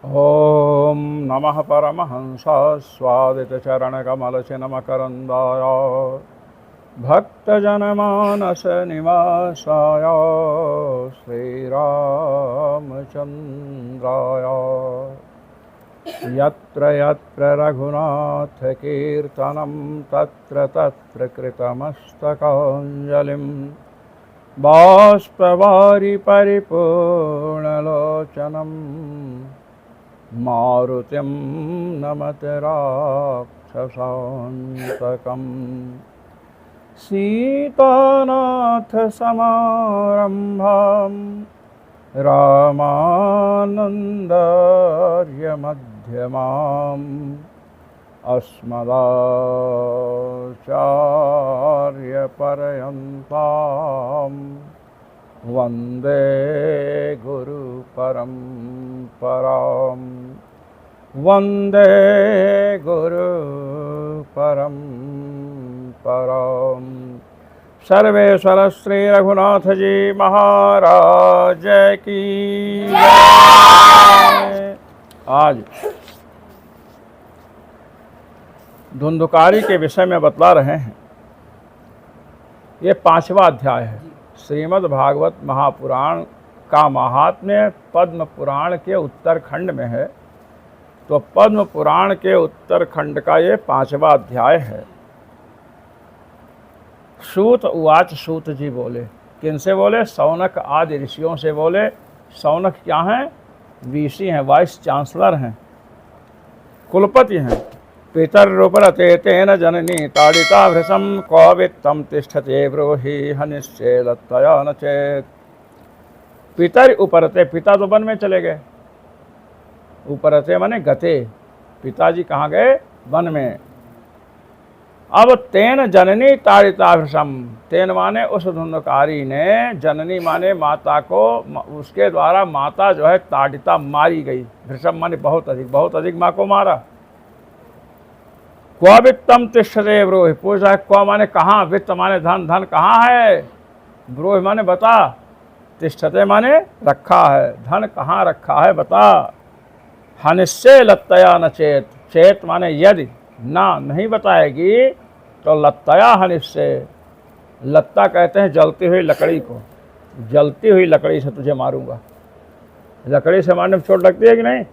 ॐ नमः परमहंसाय स्वादितचरणकमलचिन्मकरन्दाय भक्तजनमानसनिवासाय श्रीरामचन्द्राय यत्र यत्र रघुनाथकीर्तनं तत्र तत्र कृतमस्तकाञ्जलिं बाष्पवारि परिपूर्णलोचनं मारुतिं नमत राक्षसान्तकम् सीतानाथसमारम्भां रामानन्दार्यमध्यमाम् अस्मदाचार्यपर्यन्तां वन्दे गुरुपरम्परां वन्दे गुरुपरम्परां। सर्वेश्वर श्री रघुनाथ जी महाराज की जय। आज धुंधुकारी के विषय में बतला रहे हैं। ये 5वां अध्याय है। श्रीमद् भागवत महापुराण का महात्म्य पद्म पुराण के उत्तरखंड में है, तो पद्म पुराण के उत्तरखंड का ये 5वां अध्याय है। सूत उवाच, सूत जी बोले। किनसे बोले? शौनक आदि ऋषियों से बोले। शौनक क्या हैं? वीसी हैं, वाइस चांसलर हैं, कुलपति हैं। पितर्रूपरते तेन जननी ताड़िता भृशं कौवित्तं तिष्ठते ब्रूहि हनिश्चेदत्तया न चेत्। पितर उपरते, पिता तो वन में चले गए। उपरते माने गते, पिताजी कहाँ गए? वन में। अब तेन जननी ताड़िता भृशं, तेन माने उस धुंधकारी ने, जननी माने माता को, उसके द्वारा माता जो है ताड़िता मारी गई। भृशं माने बहुत अधिक माँ को मारा। क्व वित्तम तिष्ठते ब्रूहि, पूछा है क्व माने कहाँ, वित्त माने धन, धन कहाँ है, ब्रूहि माने बता, तिष्ठते माने रखा है, धन कहाँ रखा है बता। हनिश्चय लत्तया न चेत, चेत माने यदि, ना नहीं बताएगी तो लत्तया हनिश्चय। लत्ता कहते हैं जलती हुई लकड़ी को, जलती हुई लकड़ी से तुझे मारूंगा। लकड़ी से मारने में चोट लगती है कि नहीं?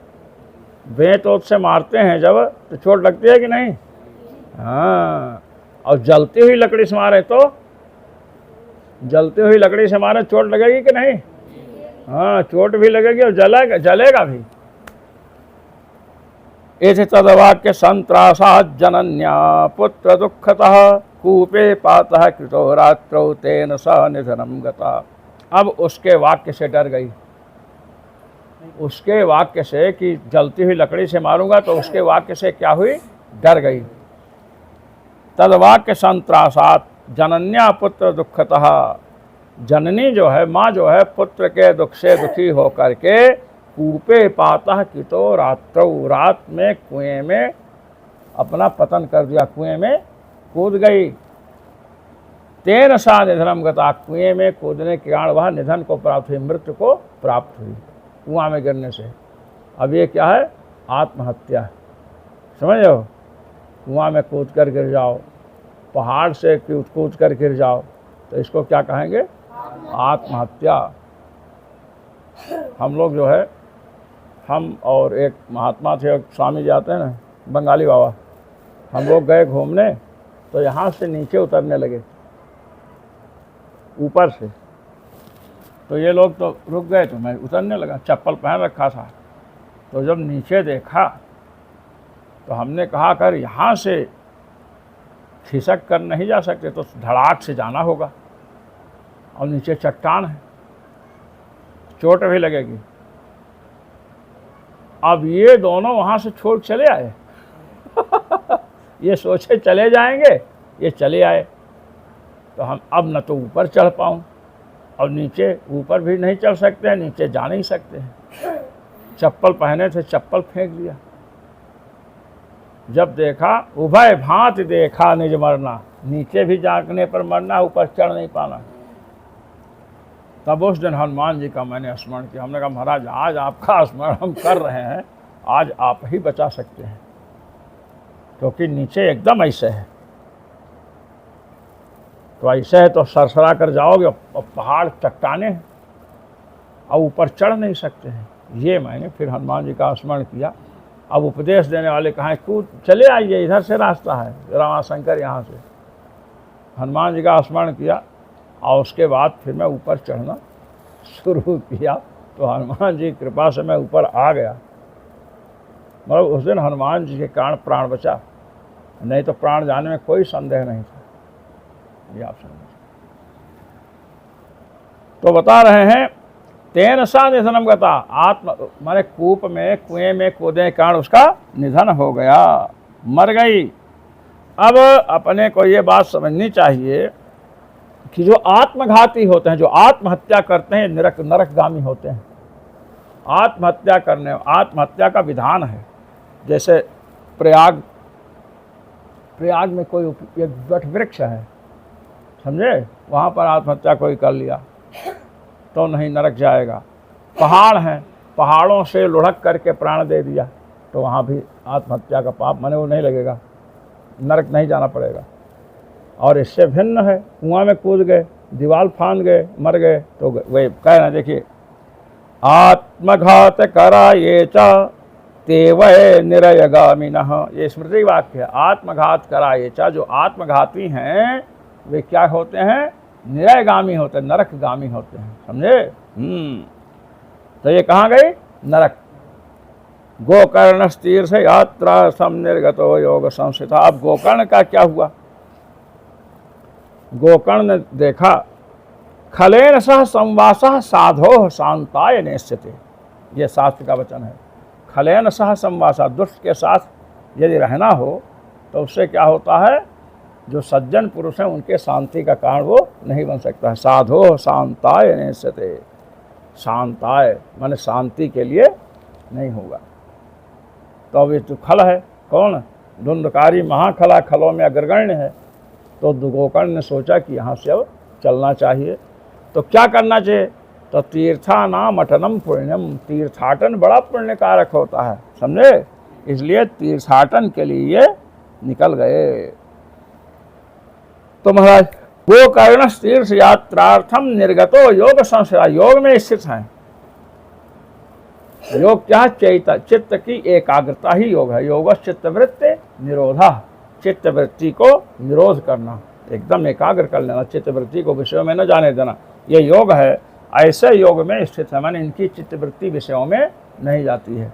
बेंत ओत से मारते हैं जब, तो चोट लगती है कि नहीं? हाँ, और जलती हुई लकड़ी से मारे तो, जलती हुई लकड़ी से मारे चोट लगेगी कि नहीं? हाँ, चोट भी लगेगी और जलेगा भी। इति तद्वाक्य संत्रासात् जनन्या पुत्र दुःखतः कूपे पातः कृतो रात्रौ तेन स निधनं गता। अब उसके वाक्य से डर गई, उसके वाक्य से कि जलती हुई लकड़ी से मारूंगा, तो उसके वाक्य से क्या हुई? डर गई। तद्वाक्य संत्रासात् जनन्या पुत्र दुःखतः, जननी जो है, माँ जो है, पुत्र के दुख से दुखी होकर के कूपे पातः कृतो रात्रौ, रात में कुएं में अपना पतन कर दिया, कुएं में कूद गई। तेन सा निधनम गता, कुएं में कूदने के कारण वह निधन को प्राप्त हुई, मृत्यु को प्राप्त हुई कुआं में गिरने से। अब ये क्या है? आत्महत्या। समझ लो, कुआं में कूद कर गिर जाओ, पहाड़ से कूद कर गिर जाओ, तो इसको क्या कहेंगे? आत्महत्या। हम लोग जो है, हम और एक महात्मा थे, स्वामी जी आते हैं ना, बंगाली बाबा, हम लोग गए घूमने, तो यहाँ से नीचे उतरने लगे, ऊपर से। तो ये लोग तो रुक गए, तो मैं उतरने लगा, चप्पल पहन रखा था। तो जब नीचे देखा तो हमने कहा कर यहाँ से खिसक कर नहीं जा सकते, तो धड़ाक से जाना होगा, और नीचे चट्टान है, चोट भी लगेगी। अब ये दोनों वहाँ से छोड़ चले आए। ये सोचे चले जाएंगे, ये चले आए। तो हम अब न तो ऊपर चढ़ पाऊँ, और नीचे ऊपर भी नहीं चढ़ सकते हैं, नीचे जा नहीं सकते हैं। चप्पल पहने थे, चप्पल फेंक दिया। जब देखा, उभय भांति देखा निज मरना, नीचे भी जागने पर मरना, ऊपर चढ़ नहीं पाना। तब उस दिन हनुमान जी का मैंने स्मरण किया। हमने कहा महाराज आज आपका स्मरण हम कर रहे हैं, आज आप ही बचा सकते हैं, क्योंकि नीचे एकदम ऐसे है। तो ऐसे है तो सरसरा कर जाओगे और पहाड़ चट्टाने हैं और ऊपर चढ़ नहीं सकते हैं। ये मैंने फिर हनुमान जी का स्मरण किया। अब उपदेश देने वाले कहाँ, कूद चले आइए, इधर से रास्ता है, रामाशंकर यहाँ से। हनुमान जी का स्मरण किया और उसके बाद फिर मैं ऊपर चढ़ना शुरू किया। तो हनुमान जी की कृपा से मैं ऊपर आ गया। मतलब उस दिन हनुमान जी के कारण प्राण बचा, नहीं तो प्राण जाने में कोई संदेह नहीं था। ये आप समझ। तो बता रहे हैं तेन सा निधनम गता, आत्म माने कूप में कुएं में कूदे के कारण उसका निधन हो गया, मर गई। अब अपने को ये बात समझनी चाहिए कि जो आत्मघाती होते हैं, जो आत्महत्या करते हैं, नरकगामी होते हैं। आत्महत्या करने, आत्महत्या का विधान है। जैसे प्रयाग में कोई एक वट वृक्ष है, समझे, वहाँ पर आत्महत्या कोई कर लिया तो नहीं, नरक जाएगा। पहाड़ हैं, पहाड़ों से लुढ़क करके प्राण दे दिया तो वहाँ भी आत्महत्या का पाप माने वो नहीं लगेगा, नरक नहीं जाना पड़ेगा। और इससे भिन्न है, कुआं में कूद गए, दीवार फांद गए, मर गए, तो वे कह रहे, देखिए आत्मघात करा ये चा तेवय निरयगामिनः, ये स्मृति वाक्य है। आत्मघात करा ये चा, जो आत्मघाती हैं वे क्या होते हैं, निरयगामी होते हैं, नरकगामी होते हैं, समझे। तो ये कहाँ गई, नरक। गोकर्ण तीर्थ यात्रा सम निर्गतो योग संस्थिता। अब गोकर्ण का क्या हुआ, गोकर्ण ने देखा खलेन सह संवासः साधो शांताय नेष्यते, ये शास्त्र का वचन है। खलेन सह संवासः, दुष्ट के साथ यदि रहना हो तो उससे क्या होता है, जो सज्जन पुरुष हैं उनके शांति का कारण वो नहीं बन सकता है। साधो शांताय नेष्यते, शांताय माने शांति के लिए नहीं होगा। तो अब ये तो खल है, कौन, धुंधकारी महाखला, खलों में अग्रगण्य है। तो गोकर्ण ने सोचा कि यहाँ से अब चलना चाहिए। तो क्या करना चाहिए, तो तीर्थानाम अटनम पुण्यम, तीर्थाटन बड़ा पुण्य कारक होता है, समझे। इसलिए तीर्थाटन के लिए ये निकल गए। तो महाराज गोकर्ण तीर्थ यात्रार्थम निर्गतो योग संस्था, योग में स्थित हैं। योग क्या है, चित्त की एकाग्रता ही योग है। योग चित्तवृत्ति निरोधा, चित्तवृत्ति को निरोध करना, एकदम एकाग्र कर लेना, चित्तवृत्ति को विषयों में न जाने देना, ये योग है। ऐसे योग में स्थित है, माने इनकी चित्तवृत्ति विषयों में नहीं जाती है।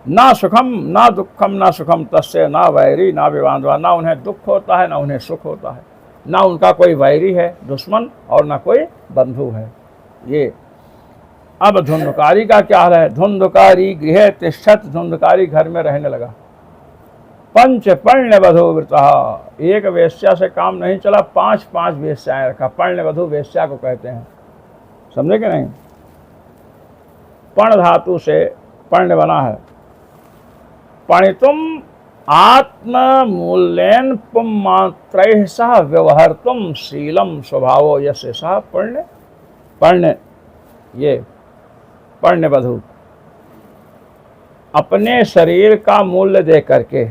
ना सुखम ना दुखम, ना सुखम तस्य ना वैरी ना विवादवा, ना उन्हें दुख होता है ना उन्हें सुख होता है, ना उनका कोई वैरी है दुश्मन और ना कोई बंधु है। ये अब धुंधकारी का क्या हाल है, धुंधकारी गृह तिष्ठत, धुंधकारी घर में रहने लगा। पंच पण्य वधू व्रतः, एक वेश्या से काम नहीं चला, 5 वेश्याएं रखा। पण्य वधू वेश्या को कहते हैं, समझे कि नहीं। पण धातु से पण्य बना है। पणितुम आत्म मूल्यन पुमात्रैः सह व्यवहर्तुम शीलम स्वभावो यस्य सह पण्य। पण्य, ये पण्य वधू अपने शरीर का मूल्य दे करके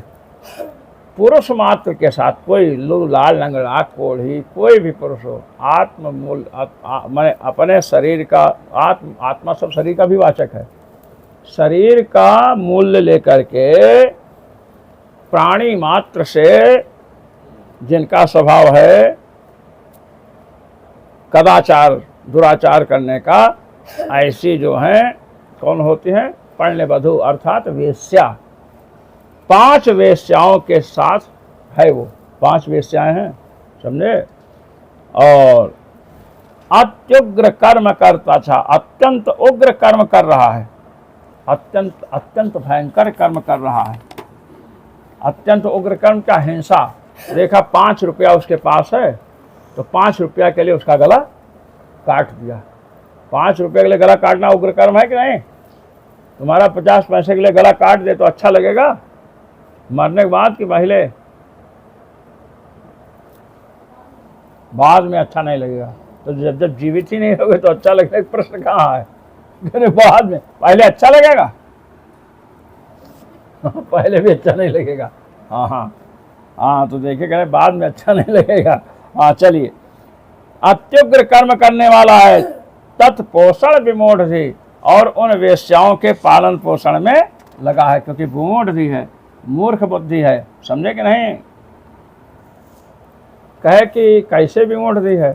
पुरुष मात्र के साथ, कोई लाल लंगड़ा कोढ़ी कोई भी पुरुष हो, आत्म मूल्य मैं अपने शरीर का, आत्मा सब शरीर का भी वाचक है, शरीर का मूल्य लेकर के प्राणी मात्र से जिनका स्वभाव है कदाचार दुराचार करने का, ऐसी जो हैं कौन होती हैं, पण्य वधू अर्थात वेश्या। 5 वेश्याओं के साथ है वो, 5 वेश्याएं हैं, समझे। और अत्युग्र कर्म करता था, अत्यंत उग्र कर्म कर रहा है, अत्यंत भयंकर कर्म कर रहा है। अत्यंत उग्र कर्म क्या, हिंसा। देखा 5 रुपया उसके पास है तो 5 रुपया के लिए उसका गला काट दिया। 5 रुपये के लिए गला काटना उग्र कर्म है कि नहीं। तुम्हारा 50 पैसे के लिए गला काट दे तो अच्छा लगेगा मरने के बाद, कि पहले बाद में अच्छा नहीं लगेगा। तो जब जीवित ही नहीं होगे तो अच्छा लगेगा, प्रश्न कहाँ है। बाद में, पहले अच्छा लगेगा। पहले भी अच्छा नहीं लगेगा। हाँ हाँ हाँ, तो देखिए कह रहे बाद में अच्छा नहीं लगेगा। हाँ चलिए, अत्युग्र कर्म करने वाला है, तत्पोषण विमूढ़ थी, और उन वेश्याओं के पालन पोषण में लगा है, क्योंकि विमूढ़ भी है, मूर्ख बुद्धि है। समझे कि नहीं? कहे कि कैसे विमूढ़ भी है?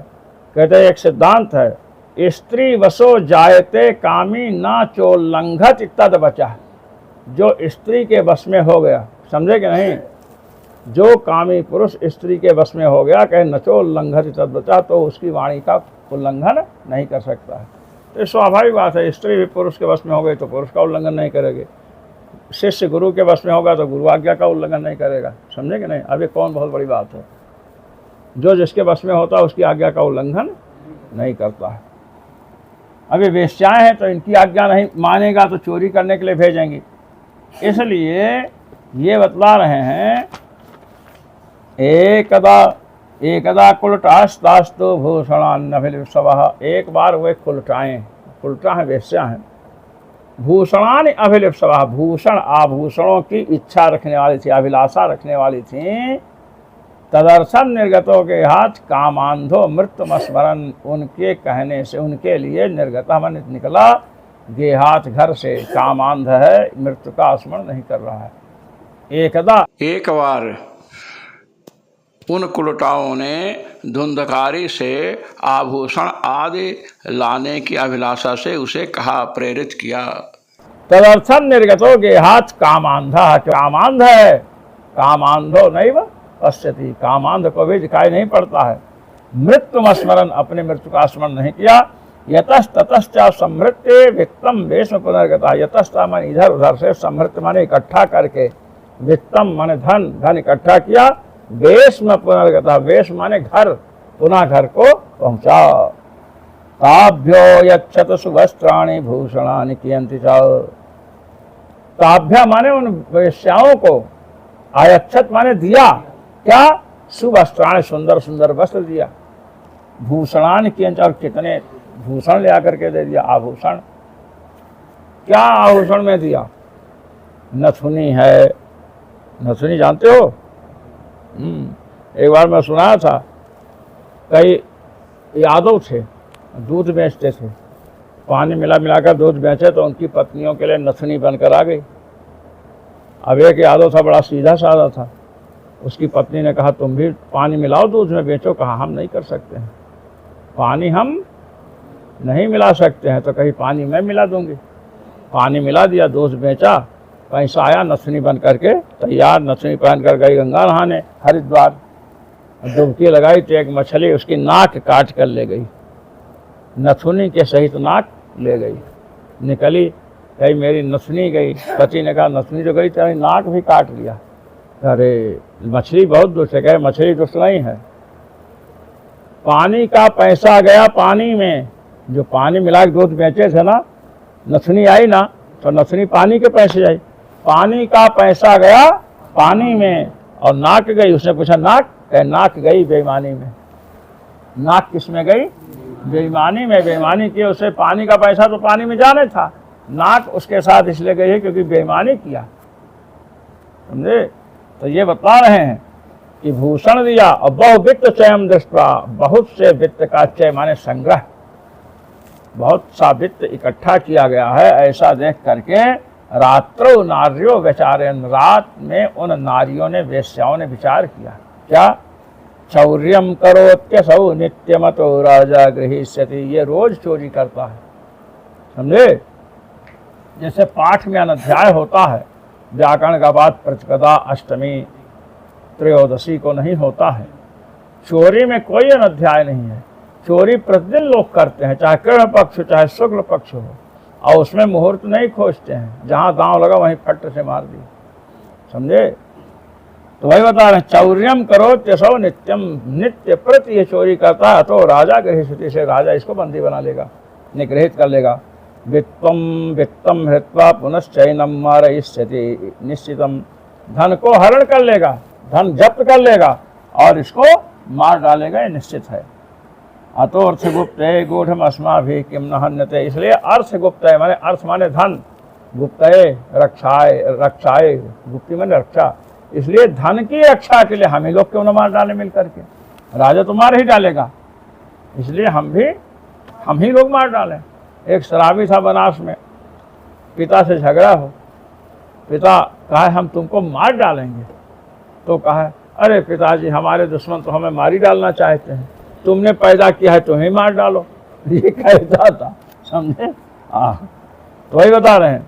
कहते एक सिद्धांत है, स्त्री वशो जायते कामी ना चोल्लंघत तद बचा। जो स्त्री के वश में हो गया, समझे कि नहीं, जो कामी पुरुष स्त्री के वश में हो गया, कहे नचोल्लंघत तद बचा, तो उसकी वाणी का उल्लंघन नहीं कर सकता है। तो स्वाभाविक बात है, स्त्री भी पुरुष के वश में हो गई तो पुरुष का उल्लंघन नहीं करेगी, शिष्य गुरु के वश में होगा तो गुरु आज्ञा का उल्लंघन नहीं करेगा। समझे कि नहीं? अब ये कौन बहुत बड़ी बात है, जो जिसके वश में होता है उसकी आज्ञा का उल्लंघन नहीं करता है। अभी वेश्याएं हैं तो इनकी आज्ञा नहीं मानेगा तो चोरी करने के लिए भेजेंगी। इसलिए ये बतला रहे हैं, एकदा कुलटास्तास्तु भूषणान्यभिलिप्सवः। एक बार वे कुलटाएं, कुलटा हैं, वेश्या हैं, भूषणानि अभिलिप्सवः, भूषण आभूषणों की इच्छा रखने वाली थी, अभिलाषा रखने वाली थी। तदर्शन निर्गतों के हाथ कामांधो मृत्युमस्मरण, उनके कहने से उनके लिए निर्गता मन निकला, गेहात घर से, कामांध है, मृत्यु का स्मरण नहीं कर रहा है। एक बार उन कुलटाओं ने धुंधकारी से आभूषण आदि लाने की अभिलाषा से उसे कहा, प्रेरित किया। तदर्थन निर्गतो गेहात कामांधा, कामांध है, कामांधो नहीं व पश्यति, कामांध को भी दिखाई नहीं पड़ता है। मृत्यु स्मरण, अपने मृत्यु का स्मरण नहीं किया। यतस्ततश्च समृत्य वित्तम वेश्म पुनर्गता, यतस्ता मन इधर उधर से, समृत्य माने इकट्ठा करके, वित्तम माने धन, धन इकट्ठा किया, वेश में पुनर्गता, वेश माने घर, पुनः घर को पहुंचा। ताभ्यो यच्छत सुवस्त्राणि भूषणानि कियन्ति च, ताभ्य माने उन वेश्याओं को, आयच्छत माने दिया, क्या? सुवस्त्राणि, सुंदर सुंदर वस्त्र दिया, भूषणानि कियन्ति, और कितने भूषण ले आकर के दे दिया, आभूषण। क्या आभूषण में दिया? नथुनी है, नथुनी जानते हो? एक बार मैं सुनाया था, कई यादव थे, दूध बेचते थे, पानी मिलाकर दूध बेचे तो उनकी पत्नियों के लिए नथुनी बनकर आ गई। अब एक यादव था, बड़ा सीधा साधा था, उसकी पत्नी ने कहा तुम भी पानी मिलाओ दूध में बेचो। कहा हम नहीं कर सकते हैं, पानी हम नहीं मिला सकते हैं, तो कहीं पानी मैं मिला दूंगी। पानी मिला दिया, दूध बेचा, पैसा आया, नथुनी बन करके तैयार, नथुनी पहन कर गई गंगा नहाने हरिद्वार, डुबकी लगाई तो एक मछली उसकी नाक काट कर ले गई, नथुनी के सहित नाक ले गई, निकली, कही मेरी नथुनी गई। पति ने कहा नथुनी तो गई, तेरी नाक भी काट लिया। अरे मछली बहुत दुष्ट है। कहे मछली दुष्ट नहीं है, पानी का पैसा गया पानी में, जो पानी मिला के दूध बेचे थे ना, नथुनी आई ना, तो नथुनी पानी के पैसे आई, पानी का पैसा गया पानी में, और नाक गई। उसने पूछा नाक? कहे नाक गई बेईमानी में। नाक किस में गई? बेईमानी में। बेईमानी की, उसे पानी का पैसा तो पानी में जाने था, नाक उसके साथ इसलिए गई है क्योंकि बेईमानी किया। समझे? तो ये बता रहे हैं कि भूषण दिया, और बहुवित्त चयम दृष्टा, बहुत से वित्त का चय माने संग्रह, बहुत सा वित्त इकट्ठा किया गया है, ऐसा देख करके रात्रो नार्यो विचारेन, रात में उन नारियों ने, वेश्याओं ने विचार किया। क्या? चौर्यम करोत्यसौ नित्यमतो राजा गृहीष्यति, ये रोज चोरी करता है। समझे? जैसे पाठ में अनध्याय होता है, व्याकरण का बात प्रतिपदा, अष्टमी, त्रयोदशी को नहीं होता है, चोरी में कोई अनध्याय नहीं है। चोरी प्रतिदिन लोग करते हैं, चाहे कृष्ण पक्ष चाहे शुक्ल पक्ष हो, और उसमें मुहूर्त नहीं खोजते हैं, जहाँ दांव लगा वहीं फट से मार दी। समझे? तो वही बता रहे, चौर्यम करो त्यसो नित्यम, नित्य प्रति ये चोरी करता है, तो राजा गृहीष्यति, से राजा इसको बंदी बना लेगा, निगृहित कर लेगा। वित्तम हृत्वा पुनश्चैनम मारयिष्यति निश्चितम, धन को हरण कर लेगा, धन जब्त कर लेगा और इसको मार डालेगा, ये निश्चित है। अतो अर्थ गुप्त है गूढ़म अस्मा भी किम न हन्यते, इसलिए अर्थ गुप्त है, माने अर्थ माने धन, गुप्तये रक्षाए, रक्षाए गुप्ती में रक्षा, इसलिए धन की रक्षा के लिए हम ही लोग क्यों न मार डालें मिल करके। राजा तो मार ही डालेगा, इसलिए हम ही लोग मार डालें। एक शराबी था बनास में, पिता से झगड़ा हो, पिता कहा हम तुमको मार डालेंगे, तो कहा अरे पिताजी हमारे दुश्मन तो हमें मार ही डालना चाहते हैं, तुमने पैदा किया है तुम ही मार डालो, ये कहता था, समझे। तो वही बता रहे हैं,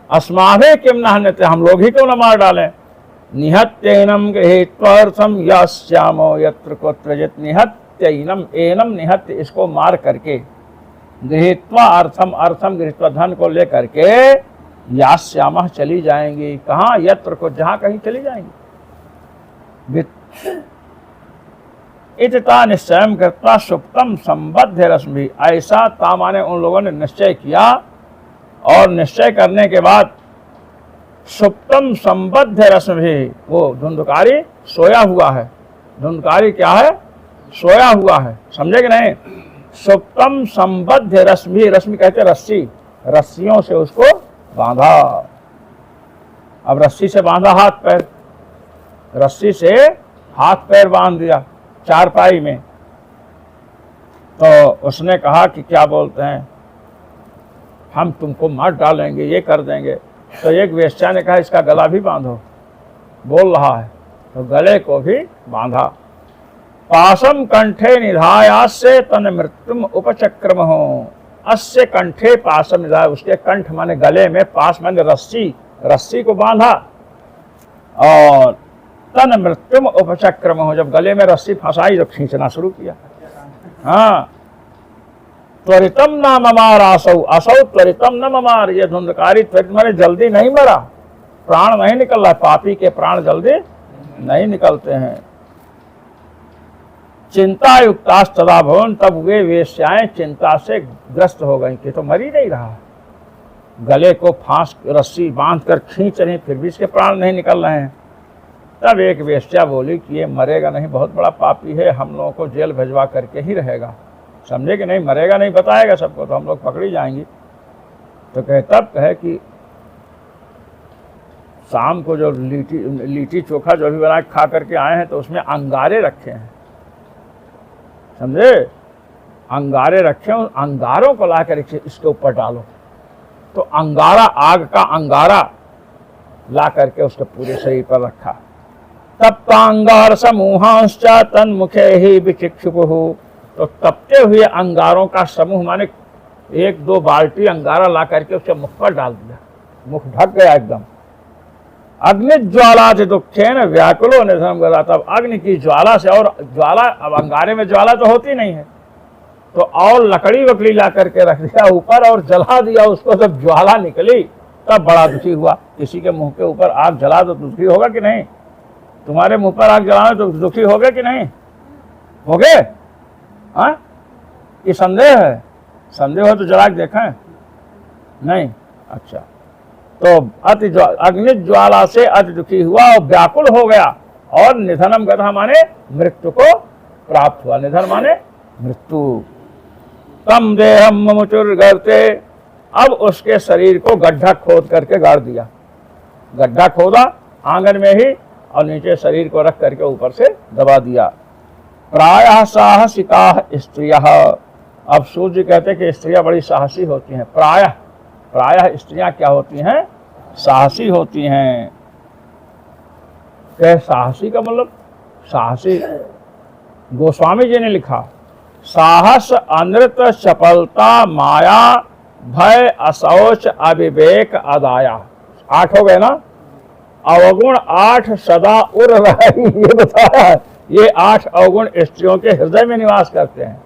अस्माभे किम नहन्यते, हम लोग ही क्यों न मार डालें। निहत्यैनम गृहीत्वार्थम यास्यामो यत्र कुत्रचित्, निहत्यैनम, एनम निहत्य, इसको मार करके, गृहीत्वा अर्थम, अर्थम गृहीत्वा, धन को लेकर के, यास्यामः चली जाएंगी, कहाँ, यत्र को, जहाँ कहीं चली जाएंगी। इतना निश्चय करता सुप्तम संबद्ध रश्मि, ऐसा तामाने उन लोगों ने निश्चय किया, और निश्चय करने के बाद सुप्तम संबद्ध रश्मि, वो धुंधकारी सोया हुआ है। धुंधकारी क्या है, सोया हुआ है, समझे कि नहीं। सुप्तम संबद्ध रश्मि, रश्मि कहते रस्सी, रस्सियों से उसको बांधा। अब रस्सी से बांधा हाथ पैर, रस्सी से हाथ पैर बांध दिया चारपाई में, तो उसने कहा कि क्या बोलते हैं, हम तुमको मार डालेंगे, ये कर देंगे। तो एक वेश्या ने कहा इसका गला भी बांधो, बोल रहा है, तो गले को भी बांधा। पाशम कंठे निधायास्य तन मृत्युम उपचक्रम हो, अस्य कंठे पाशम निधाय, उसके कंठ माने गले में, पास माने रस्सी, रस्सी को बांधा, और तन मृत्युम उपचक्रम हो, जब गले में रस्सी फंसाई तो खींचना शुरू किया। हाँ, त्वरितम न ममार आसौ, असौ त्वरितम न ममार, ये धुंधकारी त्वरित माने जल्दी नहीं मरा, प्राण नहीं निकल रहा, पापी के प्राण जल्दी नहीं निकलते हैं। चिंता युक्तास तदा भवन, तब वे वेश्याएं चिंता से ग्रस्त हो गई कि तो मर ही नहीं रहा, गले को फांस रस्सी बांध कर खींच रही, फिर भी इसके प्राण नहीं निकल रहे हैं। तब एक वेश्या बोली कि ये मरेगा नहीं, बहुत बड़ा पापी है, हम लोगों को जेल भिजवा करके ही रहेगा, समझे कि नहीं, मरेगा नहीं, बताएगा सबको तो हम लोग पकड़ी जाएंगी। तो तब कहे कि शाम को जो लिट्टी चोखा जो भी बना खा करके आए हैं, तो उसमें अंगारे रखे हैं, समझे, अंगारे रखे, उन अंगारों को ला कर इसके ऊपर डालो, तो अंगारा, आग का अंगारा ला करके उसके पूरे शरीर पर रखा। तप्तांगार समूहांश्च तन्मुखे ही विचिक्षुपुः, तो तपते हुए अंगारों का समूह माने 1-2 बाल्टी अंगारा ला करके उसके मुख पर डाल दिया, मुख ढक गया एकदम। अग्नि ज्वाला से दुखेन व्याकुलो निधनम गदा, तब अग्नि की ज्वाला से, और ज्वाला, अब अंगारे में ज्वाला तो होती नहीं है, तो और लकड़ी वकड़ी ला करके रख दिया ऊपर और जला दिया उसको। जब ज्वाला निकली तब बड़ा दुखी हुआ। किसी के मुंह के ऊपर आग जला तो दुखी होगा कि नहीं, तुम्हारे मुंह पर आग जलाना तो दुखी हो गए कि नहीं, हो गए। हाँ, ये संदेह है, संदेह हो तो जला के देखा नहीं, अच्छा। तो अग्नि ज्वाला से अति दुखी हुआ और व्याकुल हो गया, और निधनम गधा माने मृत्यु को प्राप्त हुआ, निधन माने मृत्यु। तम देहम मुचुर गर्ते, अब उसके शरीर को गड्ढा खोद करके गाड़ दिया, गड्ढा खोदा आंगन में ही, और नीचे शरीर को रख करके ऊपर से दबा दिया। प्रायः साहसिका स्त्रियः, अब सूर्य कहते कि स्त्रियां बड़ी साहसी होती हैं। प्रायः स्त्रियां क्या होती हैं, साहसी होती हैं। क्या साहसी का मतलब, साहसी गोस्वामी जी ने लिखा, साहस अनृत चपलता माया भय अशौच अविवेक अदाया, 8 हो गए ना। अवगुण 8 सदा उड़ रही, ये बताया, ये 8 अवगुण स्त्रियों के हृदय में निवास करते हैं।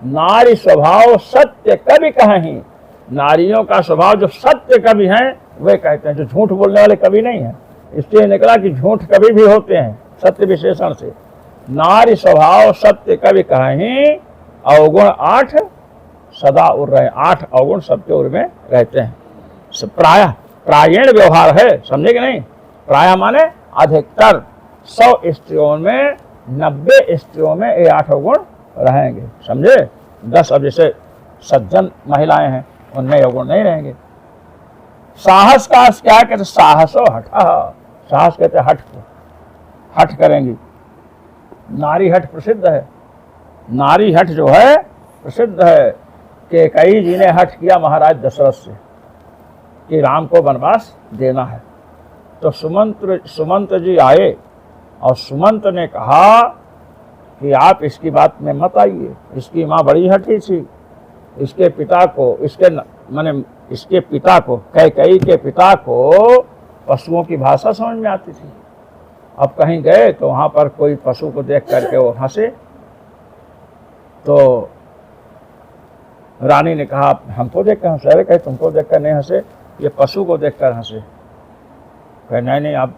नारी स्वभाव सत्य कभी कहीं, नारियों का स्वभाव जो सत्य कवि हैं वे कहते हैं, जो झूठ बोलने वाले कवि नहीं है। इसलिए निकला कि झूठ कभी भी होते हैं सत्य विशेषण से। नारी स्वभाव सत्य कवि कहीं, अवगुण 8 सदा उड़ रहे, 8 अवगुण सबके उड़ में रहते हैं। प्रायण व्यवहार है, समझे कि नहीं। प्राय माने अधिकतर 100 स्त्रियों में 90 स्त्रियों में ये 8 अवगुण रहेंगे, समझे। 10 अब जैसे सज्जन महिलाएं हैं उनमें अवगुण नहीं रहेंगे। साहस का क्या कहते, साहसो हठा, साहस कहते हठ को, हठ करेंगी। नारी हठ प्रसिद्ध है, नारी हठ जो है प्रसिद्ध है। कि कई जी ने हठ किया महाराज दशरथ से कि राम को वनवास देना है। तो सुमंत जी आए और सुमंत ने कहा कि आप इसकी बात में मत आइए, इसकी माँ बड़ी हठी थी, इसके पिता को, इसके पिता को, कैकेयी के पिता को पशुओं की भाषा समझ में आती थी। अब कहीं गए तो वहाँ पर कोई पशु को देख करके वो हंसे, तो रानी ने कहा हमको देख कर हंसे, अरे कहे तुमको देख कर नहीं हंसे, ये पशु को देख कर हंसे। कहे नहीं, आप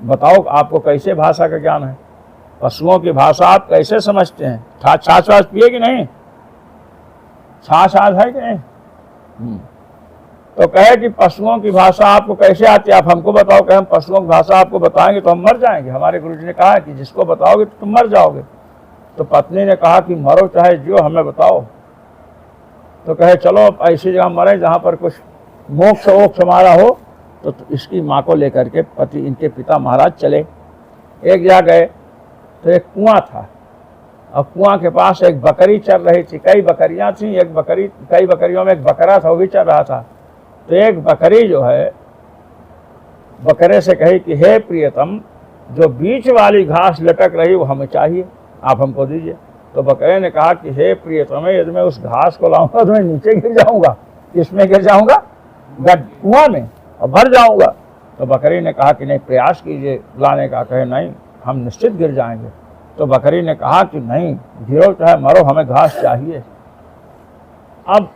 बताओ आपको कैसे भाषा का ज्ञान है, पशुओं की भाषा आप कैसे समझते हैं? छाछ वाछ पिए कि नहीं, छाछ आज है कि नहीं? तो कहे कि पशुओं की भाषा आपको कैसे आती है, आप हमको बताओ। कि हम पशुओं की भाषा आपको बताएंगे तो हम मर जाएंगे, हमारे गुरुजी ने कहा है कि जिसको बताओगे तो तुम मर जाओगे। तो पत्नी ने कहा कि मरो चाहे जो, हमें बताओ। तो कहे चलो अब ऐसी जगह मरे जहाँ पर कुछ मोक्ष वोक्ष हमारा हो। तो इसकी माँ को लेकर के पति, इनके पिता महाराज चले। एक जगह गए तो एक कुआं था, और कुआं के पास एक बकरी चल रही थी, कई बकरियां थी, कई बकरियों में एक बकरा था, वो भी चल रहा था। तो एक बकरी जो है बकरे से कही कि हे प्रियतम, जो बीच वाली घास लटक रही वो हमें चाहिए, आप हमको दीजिए। तो बकरे ने कहा कि हे प्रियतम, यदि मैं उस घास को लाऊंगा तो मैं नीचे गिर जाऊंगा। किसमें गिर जाऊंगा? कुआं में, और भर जाऊंगा। तो बकरी ने कहा कि नहीं, प्रयास कीजिए लाने का। कहे नहीं, हम निश्चित गिर जाएंगे। तो बकरी ने कहा कि नहीं, गिरो चाहे मरो, हमें घास चाहिए। अब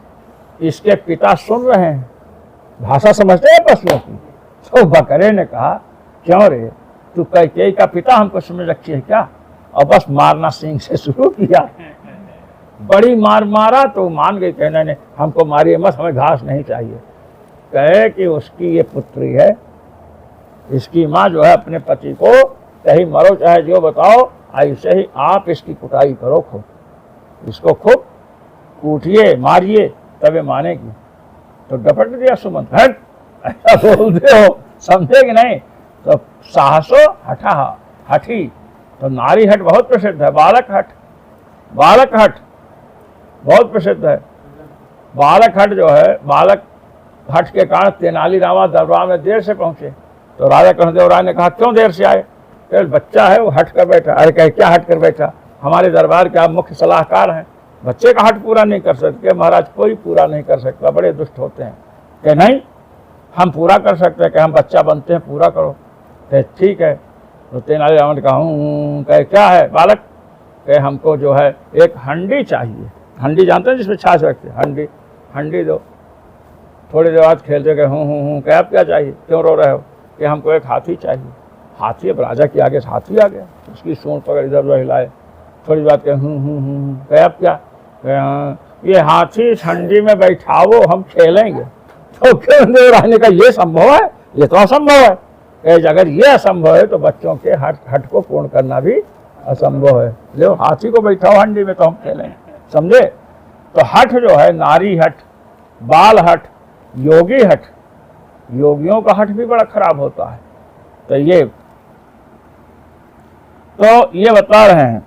इसके पिता सुन रहे हैं, भाषा समझते हैं पशुओं की। तो बकरे ने कहा क्यों रे, तू कैकेयी का पिता हमको समझ रखी है क्या? और बस मारना सींग से शुरू किया, बड़ी मार मारा तो मान गई। कहने ने हमको मारिए मत, हमें घास नहीं चाहिए। कहे कि उसकी ये पुत्री है, इसकी माँ जो है अपने पति को कहीं मरो चाहे जो बताओ, ऐसे ही आप इसकी कुटाई करो, खूब इसको खूब कूटिए मारिए, तब ये मानेगी। तो डपट दिया सुमंत, हट ऐसा बोलते हो, समझे कि नहीं? तो साहसो हठा, हठी। तो नारी हट बहुत प्रसिद्ध है, बालक हट, बालक हट बहुत प्रसिद्ध है। बालक हट जो है, बालक हट के कारण तेनालीरामा दरबार में देर से पहुंचे। तो राजा कृष्णदेव राय ने कहा क्यों देर से आए? बच्चा है वो हट कर बैठा। अरे कहे क्या हट कर बैठा? हमारे दरबार के आप मुख्य सलाहकार हैं, बच्चे का हट पूरा नहीं कर सकते? महाराज कोई पूरा नहीं कर सकता, बड़े दुष्ट होते हैं। कहे नहीं, हम पूरा कर सकते हैं। कि हम बच्चा बनते हैं, पूरा करो। कहे ठीक है। तो तेनालीराम ने कहा कहे क्या है बालक? कहे हमको जो है एक हंडी चाहिए। हंडी जानते हैं जिसमें छाछ रखते हैं, हंडी, हंडी दो। थोड़ी देर बाद खेलते गए कहे आप क्या चाहिए, क्यों रो रहे हो? कि हमको एक हाथी चाहिए। हाथी, अब राजा के आगे हाथी आ गया, उसकी सूंड पकड़ इधर उधर हिलाए। थोड़ी बात कहे कहे आप क्या? ये हाथी ठंडी में बैठाओ, हम खेलेंगे। तो कृष्णदेव राय ने कहा ये संभव है? ये तो असंभव है। अगर ये असंभव है तो बच्चों के हट को पूर्ण करना भी असंभव है। लो हाथी को बैठाओ हंडी में तो हम खेलेंगे, समझे? तो हठ जो है, नारी हठ, बाल हठ, योगी हठ, योगियों का हठ भी बड़ा खराब होता है। तो ये बता रहे हैं।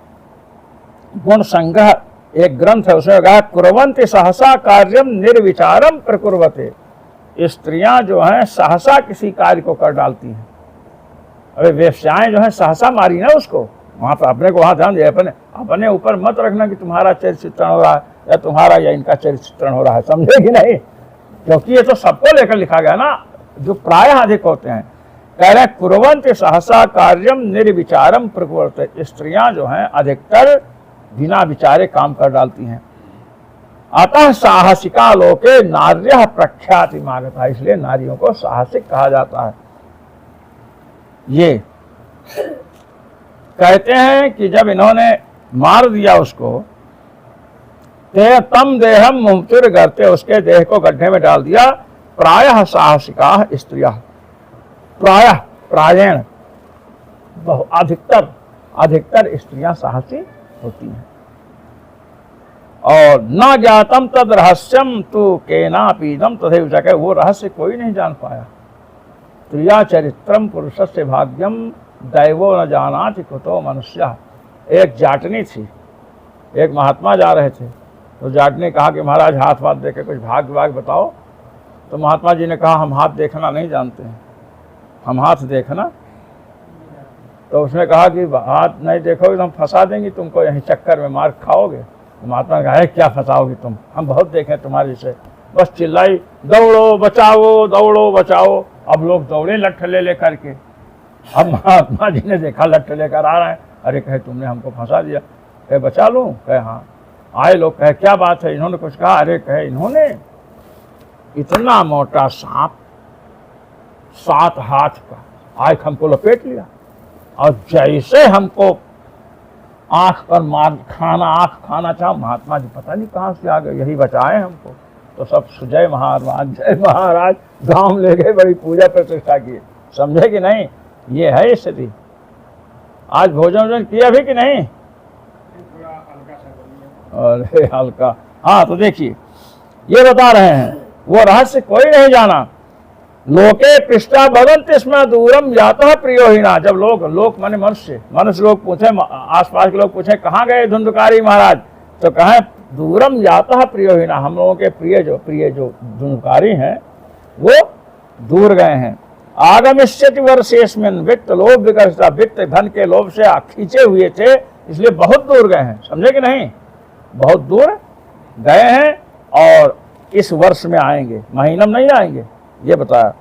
गुण संग्रह एक ग्रंथ है, उसमें कहा कुर्वन्ति सहसा कार्यम निर्विचारम प्रकुर्वते। स्त्रियां जो हैं सहसा किसी कार्य को कर डालती हैं। अरे वेश्याएं जो हैं सहसा मारी ना उसको, वहां पर अपने को वहां ध्यान दिया, अपने ऊपर मत रखना कि तुम्हारा चरित्र चित्रण हो रहा है या तुम्हारा या इनका चरित्र चित्रण हो रहा है, समझे कि नहीं? क्योंकि ये तो सबको लेकर लिखा गया ना, जो प्रायः अधिक होते हैं। कह रहे कुर्वन्ति सहसा कार्यम निर्विचारम प्रकुर्वते। स्त्रियां जो हैं अधिकतर बिना विचारे काम कर डालती हैं। अतः साहसिका लोके नार्यः प्रख्याति मागता, इसलिए नारियों को साहसिक कहा जाता है। ये कहते हैं कि जब इन्होंने मार दिया उसको, ते तम देहम मुहतिर करते, उसके देह को गड्ढे में डाल दिया। प्रायः साहसिका स्त्रियां, प्रायः प्रायण अधिकतर स्त्रियां साहसी होती हैं। और न ज्ञातम तद रहस्यम तू केनापीदम तथैव च, वो रहस्य कोई नहीं जान पाया। त्रिया चरित्रम पुरुषस्य भाग्यम दैवो न जानाति कुतो मनुष्य। एक जाटनी थी, एक महात्मा जा रहे थे, तो जाटनी कहा कि महाराज हाथ वाथ देखे कुछ भाग्य वाग बताओ। तो महात्मा जी ने कहा हम हाथ देखना नहीं जानते हैं, हम हाथ देखना। तो उसने कहा कि हाथ नहीं देखोगे तो हम फंसा देंगे तुमको, यहीं चक्कर में मार खाओगे। तो महात्मा ने कहा क्या फंसाओगे तुम, हम बहुत देखें तुम्हारे से। बस चिल्लाई दौड़ो बचाओ दौड़ो बचाओ। अब लोग दौड़े लट्ठ ले करके। अब महात्मा जी ने देखा लट्ठ लेकर आ रहे हैं। अरे कहे तुमने हमको फंसा दिया। कहे बचा लूँ? कहे हाँ। आए लोग, कहे क्या बात है, इन्होंने कुछ कहा? अरे कहे इन्होंने इतना मोटा सांप 7 हाथ का आँख हमको लपेट लिया और जैसे हमको आँख पर मार खाना, आँख खाना चाहा। महात्मा जी पता नहीं कहाँ से आ गए, यही बचाए हमको। तो सब जय महाराज जय महाराज गाँव ले गए, बड़ी पूजा प्रतिष्ठा की। समझे कि नहीं? ये है स्थिति। आज भोजन वोजन किया भी कि नहीं? अरे हल्का। हाँ तो देखिए ये बता रहे हैं, वो रहस्य कोई नहीं जाना। लोके पृष्ठा भगवंत इसमें दूरम जाता प्रियोहीना। जब लोग माने मनुष्य लोग पूछे, आसपास के लोग पूछे कहाँ गए धुंधकारी महाराज, तो कहें दूरम जाता प्रियोहीना। हम लोगों के प्रिय जो धुंधकारी हैं वो दूर गए हैं। आगमिष्यति वर्षेस्मिन् वित्त लोभ विकर्षता। वित्त धन के लोभ से खींचे हुए थे, इसलिए बहुत दूर गए हैं। समझे कि नहीं? बहुत दूर गए हैं और इस वर्ष में आएंगे, महीनम नहीं आएंगे, ये बताया।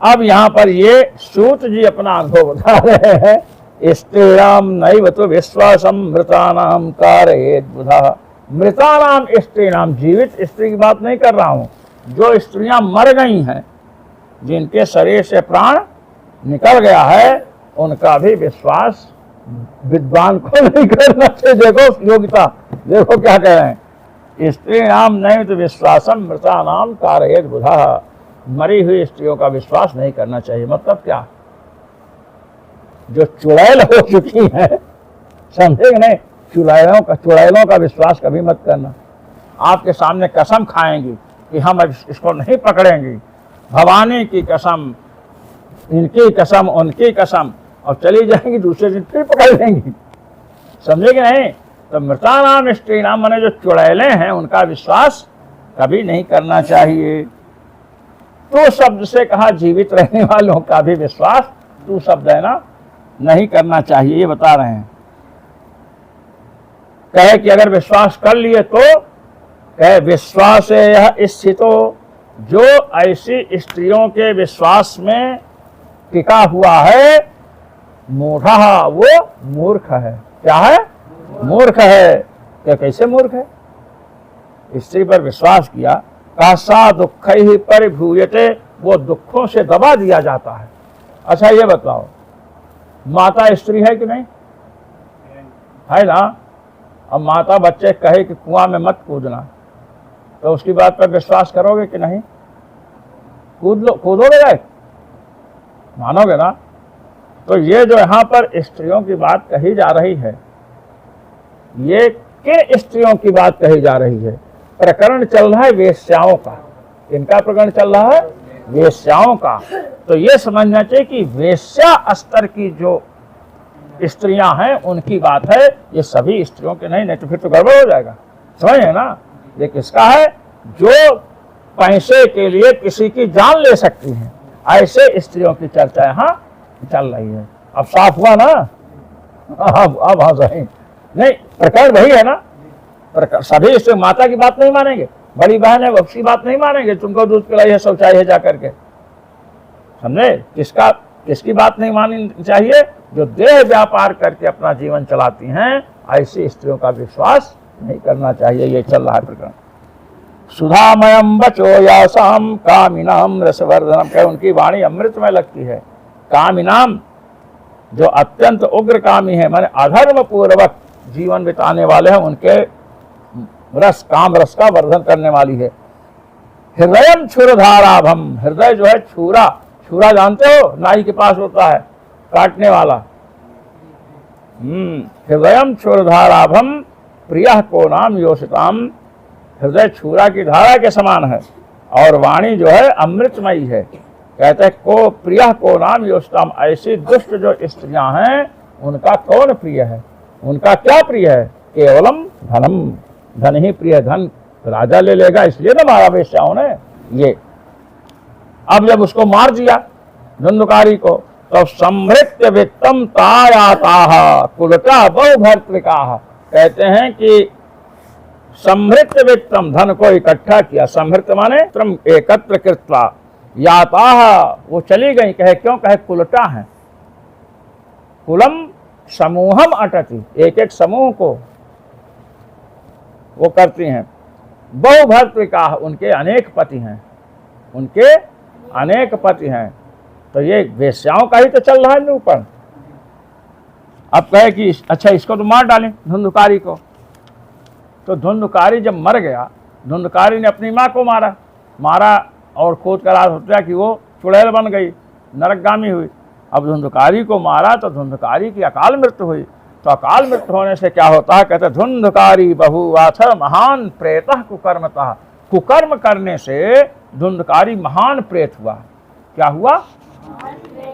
अब यहाँ पर ये सूत जी अपना अनुभव बता रहे हैं। स्त्रीणाम नैव तु विश्वासम मृतानाम कारयेत बुधा। मृतानाम स्त्रीणाम, जीवित स्त्री की बात नहीं कर रहा हूँ, जो स्त्रियां मर गई हैं, जिनके शरीर से प्राण निकल गया है, उनका भी विश्वास विद्वान को नहीं करना चाहिए। देखो योग्यता, देखो क्या कह रहे हैं। स्त्री नाम नहीं तो विश्वासम मृता नाम कारयेत बुधा। मरी हुई स्त्रियों का विश्वास नहीं करना चाहिए। मतलब क्या? जो चुड़ैल हो चुकी है, समझे कि नहीं? चुड़ैलों का विश्वास कभी मत करना। आपके सामने कसम खाएंगी कि हम इसको नहीं पकड़ेंगे, भवानी की कसम, इनकी कसम, उनकी कसम, और चली जाएंगी, दूसरे दिन फिर पकड़ लेंगी। समझे कि नहीं? तो मृता नाम स्त्री नाम माने जो चुड़ैलें हैं, उनका विश्वास कभी नहीं करना चाहिए। तो शब्द से कहा जीवित रहने वालों का भी विश्वास, तू शब्द है ना, नहीं करना चाहिए, ये बता रहे हैं। कहे कि अगर विश्वास कर लिए तो कहे विश्वास यह स्थितो, जो ऐसी स्त्रियों के विश्वास में टिका हुआ है, मूढ़ा, वो मूर्ख है। क्या है? मूर्ख है। क्या कैसे मूर्ख है? स्त्री पर विश्वास किया, कहा सा दुख ही परिभूयते, वो दुखों से दबा दिया जाता है। अच्छा ये बताओ, माता स्त्री है कि नहीं? है ना। अब माता बच्चे कहे कि कुआं में मत कूदना, तो उसकी बात पर विश्वास करोगे कि नहीं? कूदोगे गए, मानोगे ना? तो ये जो यहाँ पर स्त्रियों की बात कही जा रही है, ये किन स्त्रियों की बात कही जा रही है? प्रकरण चल रहा है वेश्याओं का। इनका प्रकरण चल रहा है वेश्याओं का। तो ये समझना चाहिए कि वेश्या स्तर की जो स्त्रियां हैं उनकी बात है, ये सभी स्त्रियों के नहीं तो फिर तो गड़बड़ हो जाएगा। समझे ना? ये किसका है? जो पैसे के लिए किसी की जान ले सकती हैं, ऐसे स्त्रियों की चर्चा यहाँ चल रही है। अब साफ हुआ ना? अब हाँ सही नहीं, प्रकरण वही है ना। सभी स्त्री माता की बात नहीं मानेंगे, बड़ी बहन है उसकी बात नहीं मानेंगे, तुमको दूध पिलाई है शौचाई है जा करके। समझे? किसकी बात नहीं माननी चाहिए? जो देह व्यापार करके अपना जीवन चलाती हैं, ऐसी स्त्रियों का विश्वास नहीं करना चाहिए। ये चल रहा है प्रकरण। सुधामयम बचो यासाम कामिनाम रसवर्धनम, क्या उनकी वाणी अमृत में लगती है। कामिनाम, जो अत्यंत उग्र कामी है, माने अधर्म पूर्वक जीवन बिताने वाले हैं, उनके रस, काम रस का वर्धन करने वाली है। हृदयम क्षुरधाराभम, हृदय जो है छुरा, छुरा जानते हो, नाई के पास होता है काटने वाला। हृदयम क्षुरधाराभम प्रिय को नाम योषिताम, हृदय छुरा की धारा के समान है और वाणी जो है अमृतमयी है। कहते हैं को प्रिय को नाम योषिताम, ऐसी दुष्ट जो स्त्रियां हैं उनका कौन प्रिय है, उनका क्या प्रिय है? केवलम धनम, धन ही प्रिय। धन राजा ले लेगा, इसलिए ना मारा वेश्याओं ने ये। अब जब उसको मार दिया धुंधुकारी को, तो समृत्य वित्तम तायाता कुलटा बहु भर्तृका। कहते हैं कि समृत्य वित्तम, धन को इकट्ठा किया, समृत माने त्रम एकत्र कृत्वा, याता वो चली गई। कहे क्यों? कहे कुलटा है, कुलम समूहम अटति, एक एक समूह को वो करती हैं। बहु भर्तृका, उनके अनेक पति हैं, उनके अनेक पति हैं। तो ये वेश्याओं का ही तो चल रहा है निरूपण। अब कहे कि अच्छा इसको तो मार डालें धुंधुकारी को। तो धुंधुकारी जब मर गया, धुंधुकारी ने अपनी माँ को मारा और खोद कर आज सोचा कि वो चुड़ैल बन गई, नरकगामी हुई। अब धुंधुकारी को मारा तो धुंधुकारी की अकाल मृत्यु हुई। तो अकाल मृत्यु होने से क्या होता है? कहते धुंधुकारी बहुवाथ महान प्रेतः कुकर्मतः, कुकर्म करने से धुंधुकारी महान प्रेत हुआ। क्या हुआ?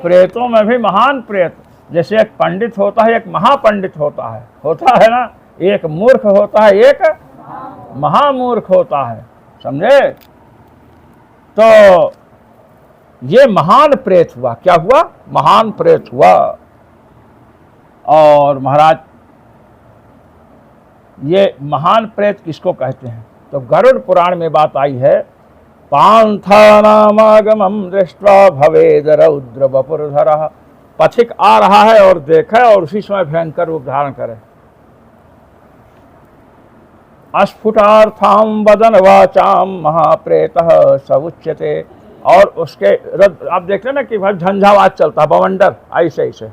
प्रेतों में भी महान प्रेत। जैसे एक पंडित होता है, एक महापंडित होता है ना, एक मूर्ख होता है, एक महामूर्ख होता है, समझे? तो ये महान प्रेत हुआ। क्या हुआ? महान प्रेत हुआ। और महाराज ये महान प्रेत किसको कहते हैं? तो गरुड़ पुराण में बात आई है, पांथानामागमं दृष्ट्वा भवेद रौद्र वपुर्धरः। पथिक आ रहा है और देखे और उसी समय भयंकर रूप धारण करे। अस्फुटार्थाम वदन वाचाम महाप्रेतः सवुच्यते। और उसके आप देख रहे ना कि भाई झंझावात चलता, बवंडर ऐसे ऐसे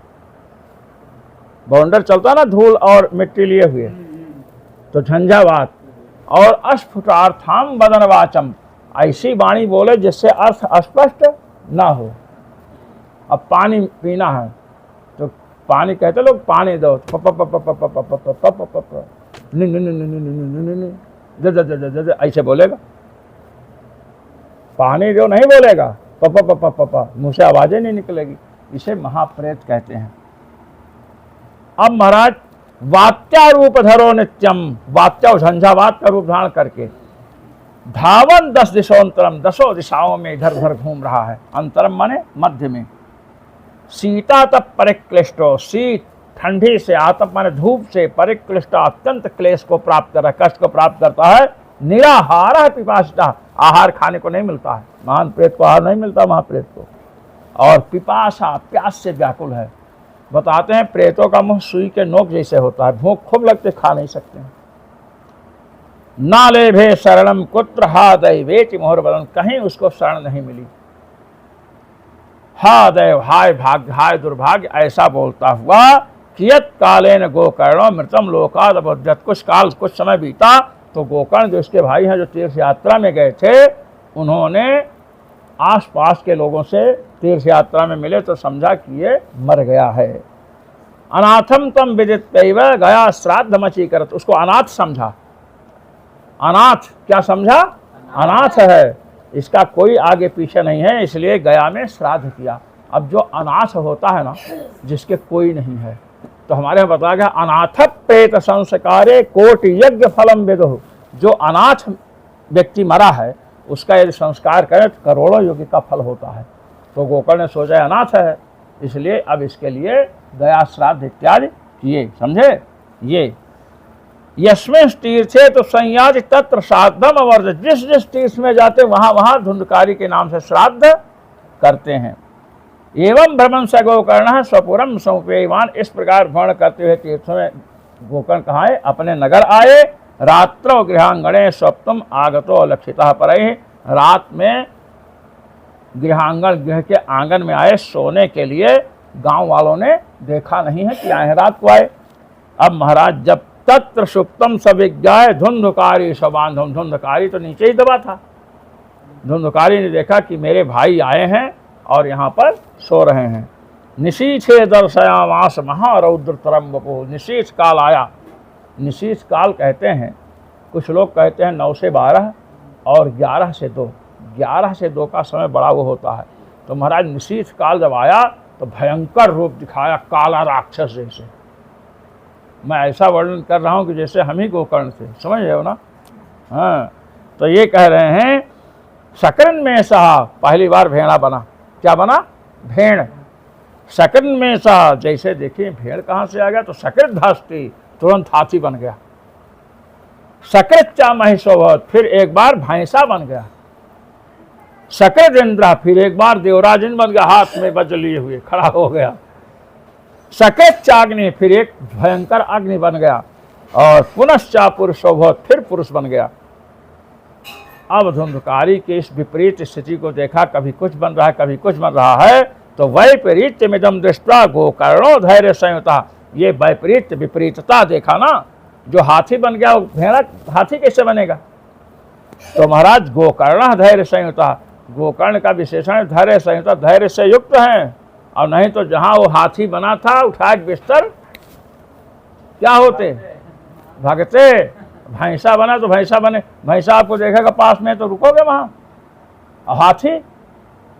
बवंडर चलता ना, धूल और मिट्टी लिए हुए, तो झंझावात। और अस्फुटार्थाम वदन वाचम, ऐसी वाणी बोले जिससे अर्थ अस्पष्ट ना हो। अब पानी पीना है तो पानी कहते लोग पानी दो, ऐसे बोलेगा। पानी दो नहीं बोलेगा, पपा मुंह से आवाजें नहीं निकलेगी। इसे महाप्रेत कहते हैं। अब महाराज वात्या रूप धरो नित्यम, वात्या झंझावात का रूप धारण करके धावन 10 दिशोंतरम, 10 दिशाओं में इधर उधर घूम रहा है। अंतरम माने मध्य में। शीता तप परिक्लिष्टो, शीत ठंडी से, आतप माने धूप से, परिक्लिष्ट अत्यंत क्लेश को प्राप्त कर, कष्ट को प्राप्त करता है। निराहार पिपासिता, आहार खाने को नहीं मिलता है। महान प्रेत को आहार नहीं मिलता, महाप्रेत को। और पिपासा, प्यास से व्याकुल है। बताते हैं प्रेतों का मुंह सुई के नोक जैसे होता है, भूख खूब लगते, खा नहीं सकते हैं। नाले भे शरणम कुत्र हा दैवेति मोहर बदन, कहीं उसको शरण नहीं मिली। हा दैव, हाय भाग्य, हाय दुर्भाग्य, ऐसा बोलता हुआ कियत कालेन गोकर्ण मृतम लोकाद अबुध्यत। कुछ समय बीता तो गोकर्ण जो इसके भाई हैं, जो तीर्थ यात्रा में गए थे, उन्होंने आसपास के लोगों से तीर्थ यात्रा में मिले तो समझा कि ये मर गया है। अनाथम तम विदित गया श्राद्ध मची करत, उसको अनाथ समझा। अनाथ क्या समझा? अनाथ है, इसका कोई आगे पीछे नहीं है, इसलिए गया में श्राद्ध किया। अब जो अनाथ होता है ना, जिसके कोई नहीं है, तो हमारे यहाँ बताया गया अनाथ प्रेत संस्कारे कोटि यज्ञ फलम विदुः। जो अनाथ व्यक्ति मरा है उसका यदि संस्कार करें तो करोड़ों यज्ञ का फल होता है। तो गोकर्ण ने सोचा अनाथ है, इसलिए अब इसके लिए गया श्राद्ध इत्यादि किए, समझे? ये यस्मिन् तीर्थे तो संयाज तत्र श्राद्धम अवर्ज, जिस जिस तीर्थ में जाते वहां वहां धुंधकारी के नाम से श्राद्ध करते हैं। एवं भ्रमण स गोकर्ण स्वपुरम समुपेयवान, इस प्रकार भ्रमण करते हुए तीर्थों में गोकर्ण कहाँ है? अपने नगर आए। रात्रो गृहांगणे स्वप्तम आगतो लक्षिता परैः, रात में गृहांगण, गृह के आंगन में आए सोने के लिए। गांव वालों ने देखा नहीं है कि आए रात को आए। अब महाराज जब तत्र सुप्तम सविज्ञाय धुंधकारी सबांधम, धुंधकारी तो नीचे ही दबा था। धुंधकारी ने देखा कि मेरे भाई आए हैं और यहाँ पर सो रहे हैं। निशीथे दर्शयामास महारौद्र तरम वपुः, निशीथ काल आया निशीथ काल कहते हैं, कुछ लोग कहते हैं 9 से 12 और 11 से 2। 11 से 2 का समय बड़ा वो होता है। तो महाराज निशीथ काल जब आया तो भयंकर रूप दिखाया, काला राक्षस जैसे। मैं ऐसा वर्णन कर रहा हूँ कि जैसे हम ही गोकर्ण थे, समझ रहे हो ना। हाँ, तो ये कह रहे हैं सकरन में सहा, पहली बार भेड़ा बना। क्या बना? भेड़। सकरन में सहा, जैसे देखिए भेड़ कहाँ से आ गया, तो सकृत धास्ती, तुरंत हाथी बन गया। सकृत चा महिषोभवत, फिर एक बार भैंसा बन गया। सकृत इंद्रा, फिर एक बार देवराज इंद्र बन गया, हाथ में वज्र लिए हुए खड़ा हो गया। सकृत चाग्नि, फिर एक भयंकर अग्नि बन गया। और पुनश्चा पुरुषोभवत, फिर पुरुष बन गया। अब धुंधकारी की इस विपरीत स्थिति को देखा, कभी कुछ बन रहा है कभी कुछ बन रहा है, तो वैपरीत्यमिदं दृष्ट्वा गोकर्णो धैर्य संयुता, ये वैपरीत्य विपरीतता देखा ना, जो हाथी बन गया वो भेड़ा हाथी कैसे बनेगा। तो महाराज गोकर्ण धैर्य संयुता, गोकर्ण का विशेषण धैर्य संयुता, धैर्य से युक्त हैं। और नहीं तो जहां वो हाथी बना था उठा के बिस्तर क्या होते, भागते। भैंसा बना तो भैंसा बने, भैंसा आपको देखेगा पास में तो रुकोगे वहां, और हाथी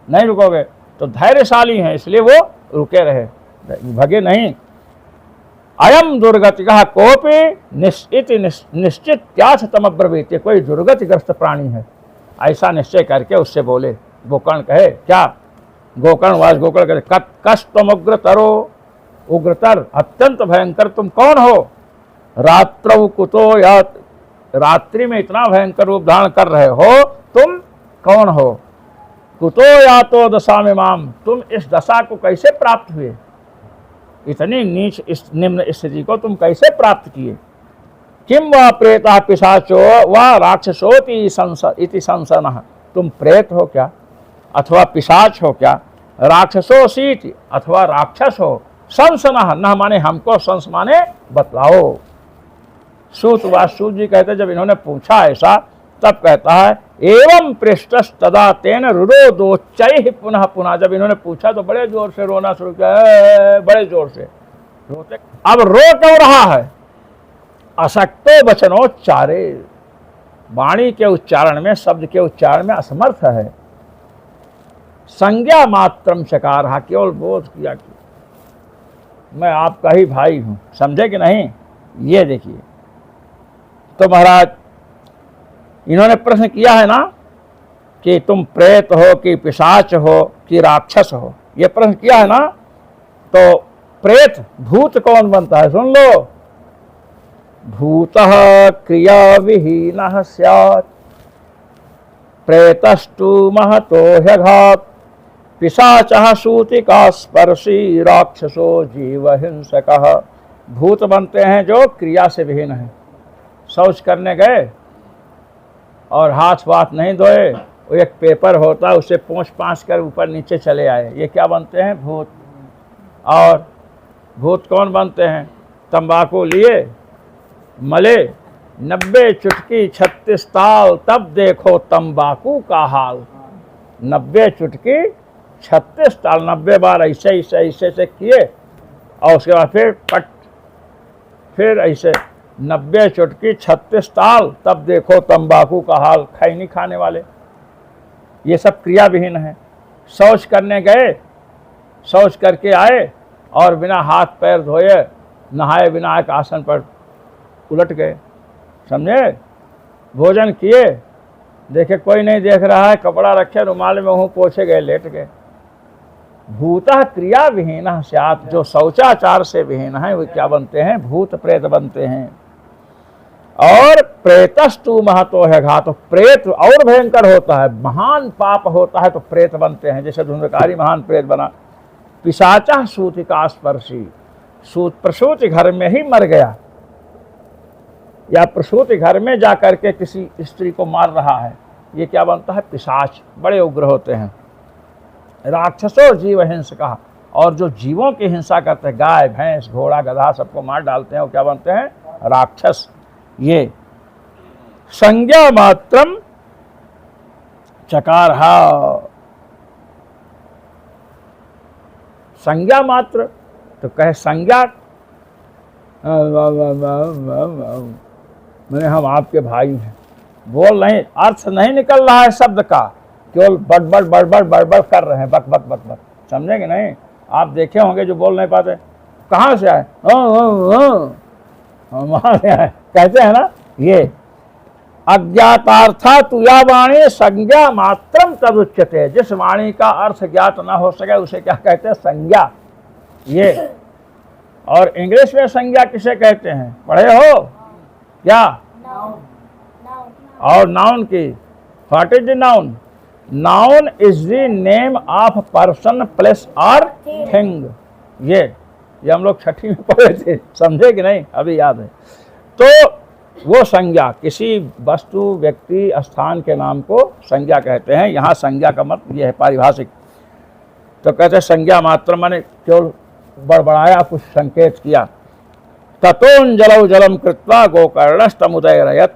नहीं रुकोगे। तो धैर्यशाली हैं इसलिए वो रुके रहे, भगे नहीं। अयम दुर्गति कहा कोपी निश्चित त्याथ तमब्रवीत, कोई दुर्गतिग्रस्त प्राणी है, ऐसा निश्चय करके उससे बोले। गोकर्ण कहे क्या? गोकर्ण कहे कस्तमुग्र तरो, उग्रतर अत्यंत भयंकर तुम कौन हो? रात्रौ कुतो, या रात्रि में इतना भयंकर रूप धारण कर रहे हो, तुम कौन हो? कुतो या तो दशा में माम, तुम इस दशा को कैसे प्राप्त हुए? इतनी नीच इस निम्न स्थिति को तुम कैसे प्राप्त किए? किम व प्रेता पिशाचो व राक्षसोति इति संसनः, तुम प्रेत हो क्या अथवा पिशाच हो क्या? राक्षसोसीति अथवा राक्षस हो। संसनः, न माने हमको, संस माने बतलाओ। सूत जी कहते जब इन्होंने पूछा ऐसा, तब कहता है एवं पृष्ठस्तदा तेन रुरोदोच्चैः पुनः पुनः, जब इन्होंने पूछा तो बड़े जोर से रोना शुरू किया, बड़े जोर से रोते। अब रो क्यों रहा है? असक्तो वचनोच्चारे, वाणी के उच्चारण में, शब्द के उच्चारण में असमर्थ है। संज्ञा मात्रम चकार, केवल बोध किया कि मैं आपका ही भाई हूं, समझे कि नहीं? ये देखिए, तो महाराज इन्होंने प्रश्न किया है ना कि तुम प्रेत हो कि पिशाच हो कि राक्षस हो, ये प्रश्न किया है ना। तो प्रेत भूत कौन बनता है? सुन लो, भूतः क्रिया विहीनः स्यात्, प्रेतस्तु महतो ह्यघात्, पिशाचः सूतिका स्पर्शी, राक्षसो जीवहिंसकः। भूत बनते हैं जो क्रिया से विहीन है, शौच करने गए और हाथ वाथ नहीं धोए, वो एक पेपर होता है उसे पोंछ पाँच कर ऊपर नीचे चले आए, ये क्या बनते हैं? भूत। और भूत कौन बनते हैं? तंबाकू लिए मले 90 चुटकी 36 ताल, तब देखो तंबाकू का हाल। 90 चुटकी 36 ताल, 90 बार ऐसे ऐसे ऐसे से किए, और उसके बाद फिर पट, फिर ऐसे 90 चुटकी 36 ताल, तब देखो तंबाकू का हाल। खैनी खाने वाले, ये सब क्रिया विहीन है। शौच करने गए, शौच करके आए और बिना हाथ पैर धोए, नहाए बिना एक आसन पर उलट गए, समझे? भोजन किए, देखे कोई नहीं देख रहा है, कपड़ा रखे, रुमाल में मुंह पोछे गए, लेट गए। भूतः क्रिया विहीनः स्यात्, जो शौचाचार से विहीन है वो क्या बनते हैं? भूत प्रेत बनते हैं। और प्रेतस्तु महतो ह्यघात्, तो प्रेत और भयंकर होता है, महान पाप होता है तो प्रेत बनते हैं, जैसे धुंधकारी महान प्रेत बना। पिशाचः सूतिका स्पर्शी, प्रसूति घर में ही मर गया या प्रसूति घर में जाकर के किसी स्त्री को मार रहा है, ये क्या बनता है? पिशाच, बड़े उग्र होते हैं। राक्षसो जीव हिंसका, और जो जीवों की हिंसा करते हैं, गाय भैंस घोड़ा गधा सबको मार डालते हैं, वो क्या बनते हैं? राक्षस। ये संज्ञा मात्रम चकार, संज्ञा मात्र, तो कहे संज्ञा मैंने हम आपके भाई हैं, बोल नहीं, अर्थ नहीं निकल रहा है शब्द का, केवल बड़बड़ बड़बड़ बड़बड़ कर रहे हैं, बक बक बक बक, समझेंगे नहीं? आप देखे होंगे जो बोल नहीं पाते, कहाँ से आए, हमारे आए, कहते हैं ना। ये अज्ञातार्था तुया वाणी संज्ञा मात्रम तदुच्यते, जिस वाणी का अर्थ ज्ञात ना हो सके उसे क्या कहते हैं? संज्ञा। ये और इंग्लिश में संज्ञा किसे कहते हैं? पढ़े हो क्या? और नाउन की, what is the noun? Noun is the name of person place और थिंग। ये हम लोग छठी में पढ़े थे, समझे कि नहीं? अभी याद है। तो वो संज्ञा, किसी वस्तु व्यक्ति स्थान के नाम को संज्ञा कहते हैं। यहाँ संज्ञा का मतलब ये है पारिभाषिक। तो कहते हैं संज्ञा मात्र माने केवल बड़बड़ाया, कुछ संकेत किया। ततोंजलौ जलम कृत्वा गोकर्णस्तमुदयरयत्,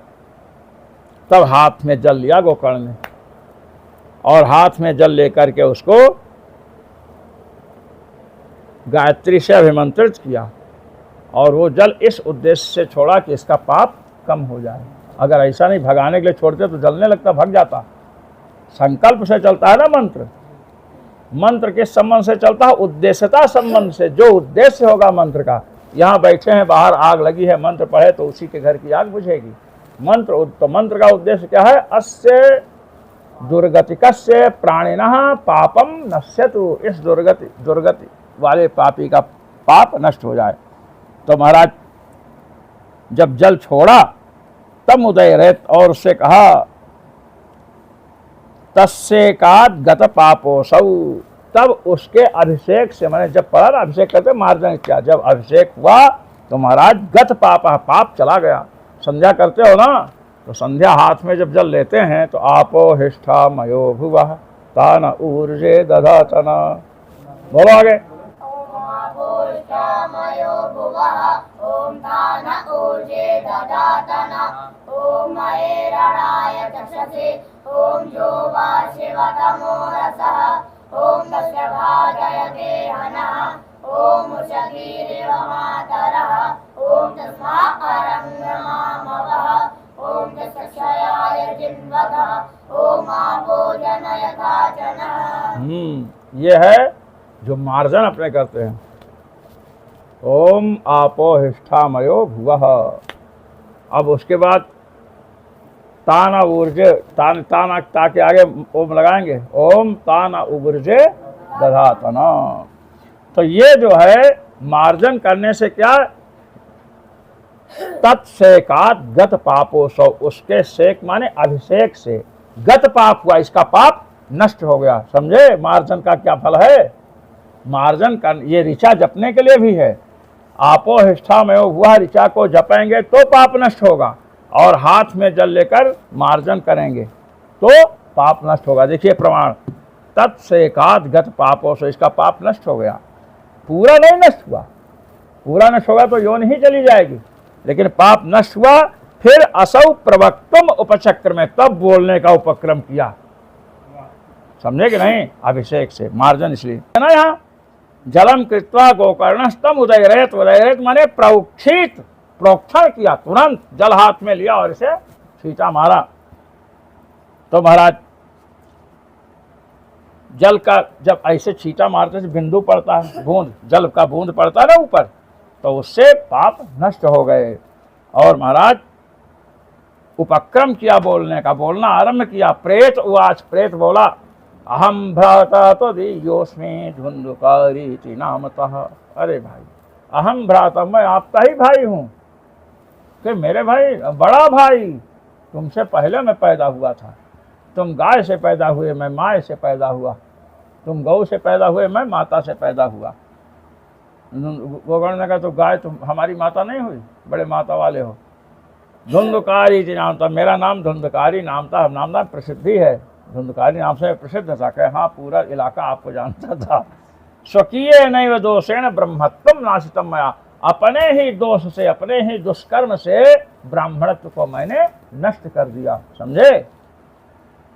तब हाथ में जल लिया गोकर्ण ने, और हाथ में जल लेकर के उसको गायत्री से अभिमंत्रित किया, और वो जल इस उद्देश्य से छोड़ा कि इसका पाप कम हो जाए। अगर ऐसा नहीं भगाने के लिए छोड़ते तो जलने लगता, भग जाता। संकल्प से चलता है ना मंत्र। मंत्र किस संबंध से चलता है? उद्देश्यता संबंध से। जो उद्देश्य होगा मंत्र का, यहाँ बैठे हैं, बाहर आग लगी है, मंत्र पढ़े तो उसी के घर की आग बुझेगी। तो मंत्र का उद्देश्य क्या है? अस्य दुर्गतिकस्य प्राणिनः पापम नश्यतु, इस दुर्गति वाले पापी का पाप नष्ट हो जाए। तो महाराज जब जल छोड़ा तब उदय रहे, और उससे कहा तस्सेकात गत पापोसौ, तब उसके अभिषेक से, मैंने जब पढ़ा ना अभिषेक करते मार्जन किया, जब अभिषेक हुआ तो महाराज गत पाप चला गया। संध्या करते हो ना, तो संध्या हाथ में जब जल लेते हैं तो आपो हिष्ठा मयो भुवः तान ऊर्जे दधातन। बोलो आगे। ये है जो मार्जन अपने करते हैं। ओम आपो हिष्ठामयो भुवः। अब उसके बाद ताना ऊर्जे, ताना के आगे ओम लगाएंगे, ओम ताना ऊर्जे दधातना। तो ये जो है मार्जन करने से क्या, तत्सेकात गत पापोसौ, उसके सेक माने अभिषेक से गत पाप हुआ, इसका पाप नष्ट हो गया। समझे मार्जन का क्या फल है? मार्जन कर, ये ऋचा जपने के लिए भी है। आपो हिष्ठामयो हुआ, ऋचा को जपेंगे तो पाप नष्ट होगा, और हाथ में जल लेकर मार्जन करेंगे तो पाप नष्ट होगा। देखिए प्रमाण, तत्सेकात गत पापोसौ, इसका पाप नष्ट हो गया। पूरा नहीं नष्ट हुआ, पूरा नष्ट होगा तो योनि ही चली जाएगी, लेकिन पाप नष्ट हुआ। फिर असौ प्रवक्तुम उपचक्र में, तब बोलने का उपक्रम किया। समझे कि नहीं? अभिषेक से मार्जन इसलिए है ना। यहाँ जलम कृत्वा गोकर्णस्तम उदयरेत, उदयरेत माने प्रोक्षित, प्रोक्षण किया, तुरंत जल हाथ में लिया और इसे छींटा मारा। तो महाराज जल का जब ऐसे छींटा मारते से बिंदु पड़ता है, बूंद, जल का बूंद पड़ता है ना ऊपर, तो उससे पाप नष्ट हो गए। और महाराज उपक्रम किया बोलने का, बोलना आरंभ किया। प्रेत उवाच, प्रेत बोला, अहम भ्राता तो दीयोस्मि धुंधुकारी नामतः। अरे भाई, अहम भ्राता, मैं आपका ही भाई हूँ। कि मेरे भाई, बड़ा भाई, तुमसे पहले मैं पैदा हुआ था। तुम गाय से पैदा हुए, मैं माँ से पैदा हुआ। तुम गौ से पैदा हुए, मैं माता से पैदा हुआ। गोकर्ण ने कहा तो गाय तुम हमारी माता नहीं हुई, बड़े माता वाले हो। धुंधकारी जी नाम था, मेरा नाम धुंधकारी नाम था, नाम प्रसिद्धि है, धुंधकारी नाम से प्रसिद्ध था। कहे हाँ, पूरा इलाका आपको जानता था। स्वकीय नैव दोषेण ब्रह्मत्वम नाशितम मया, अपने ही दोष से, अपने ही दुष्कर्म से ब्राह्मणत्व को मैंने नष्ट कर दिया। समझे?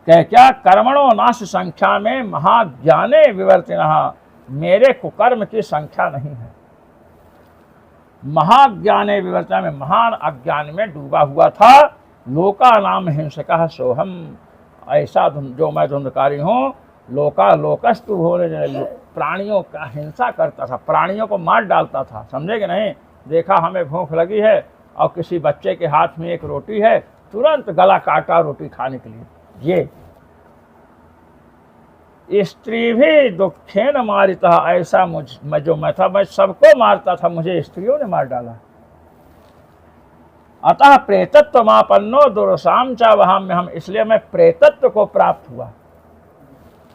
कह क्या, कर्मणो नाश संख्या में महाज्ञाने विवर्तिनः, मेरे कुकर्म की संख्या नहीं है। महाज्ञाने विवर्ता में महान अज्ञान में डूबा हुआ था। लोका नाम हिंसका सोहम, ऐसा जो मैं धुंधकारी हूँ। लोका लोकस्तु होने, प्राणियों का हिंसा करता था, प्राणियों को मार डालता था, समझे कि नहीं। देखा हमें भूख लगी है और किसी बच्चे के हाथ में एक रोटी है, तुरंत गला काटा रोटी खाने के लिए। ये स्त्री भी दुखे न मारिता, ऐसा मैं जो मैं था, मैं सबको मारता था, मुझे स्त्रियों ने मार डाला। अतः प्रेतत्व मापन्नो दुर्साम चा वहां में हम, इसलिए मैं प्रेतत्व को प्राप्त हुआ,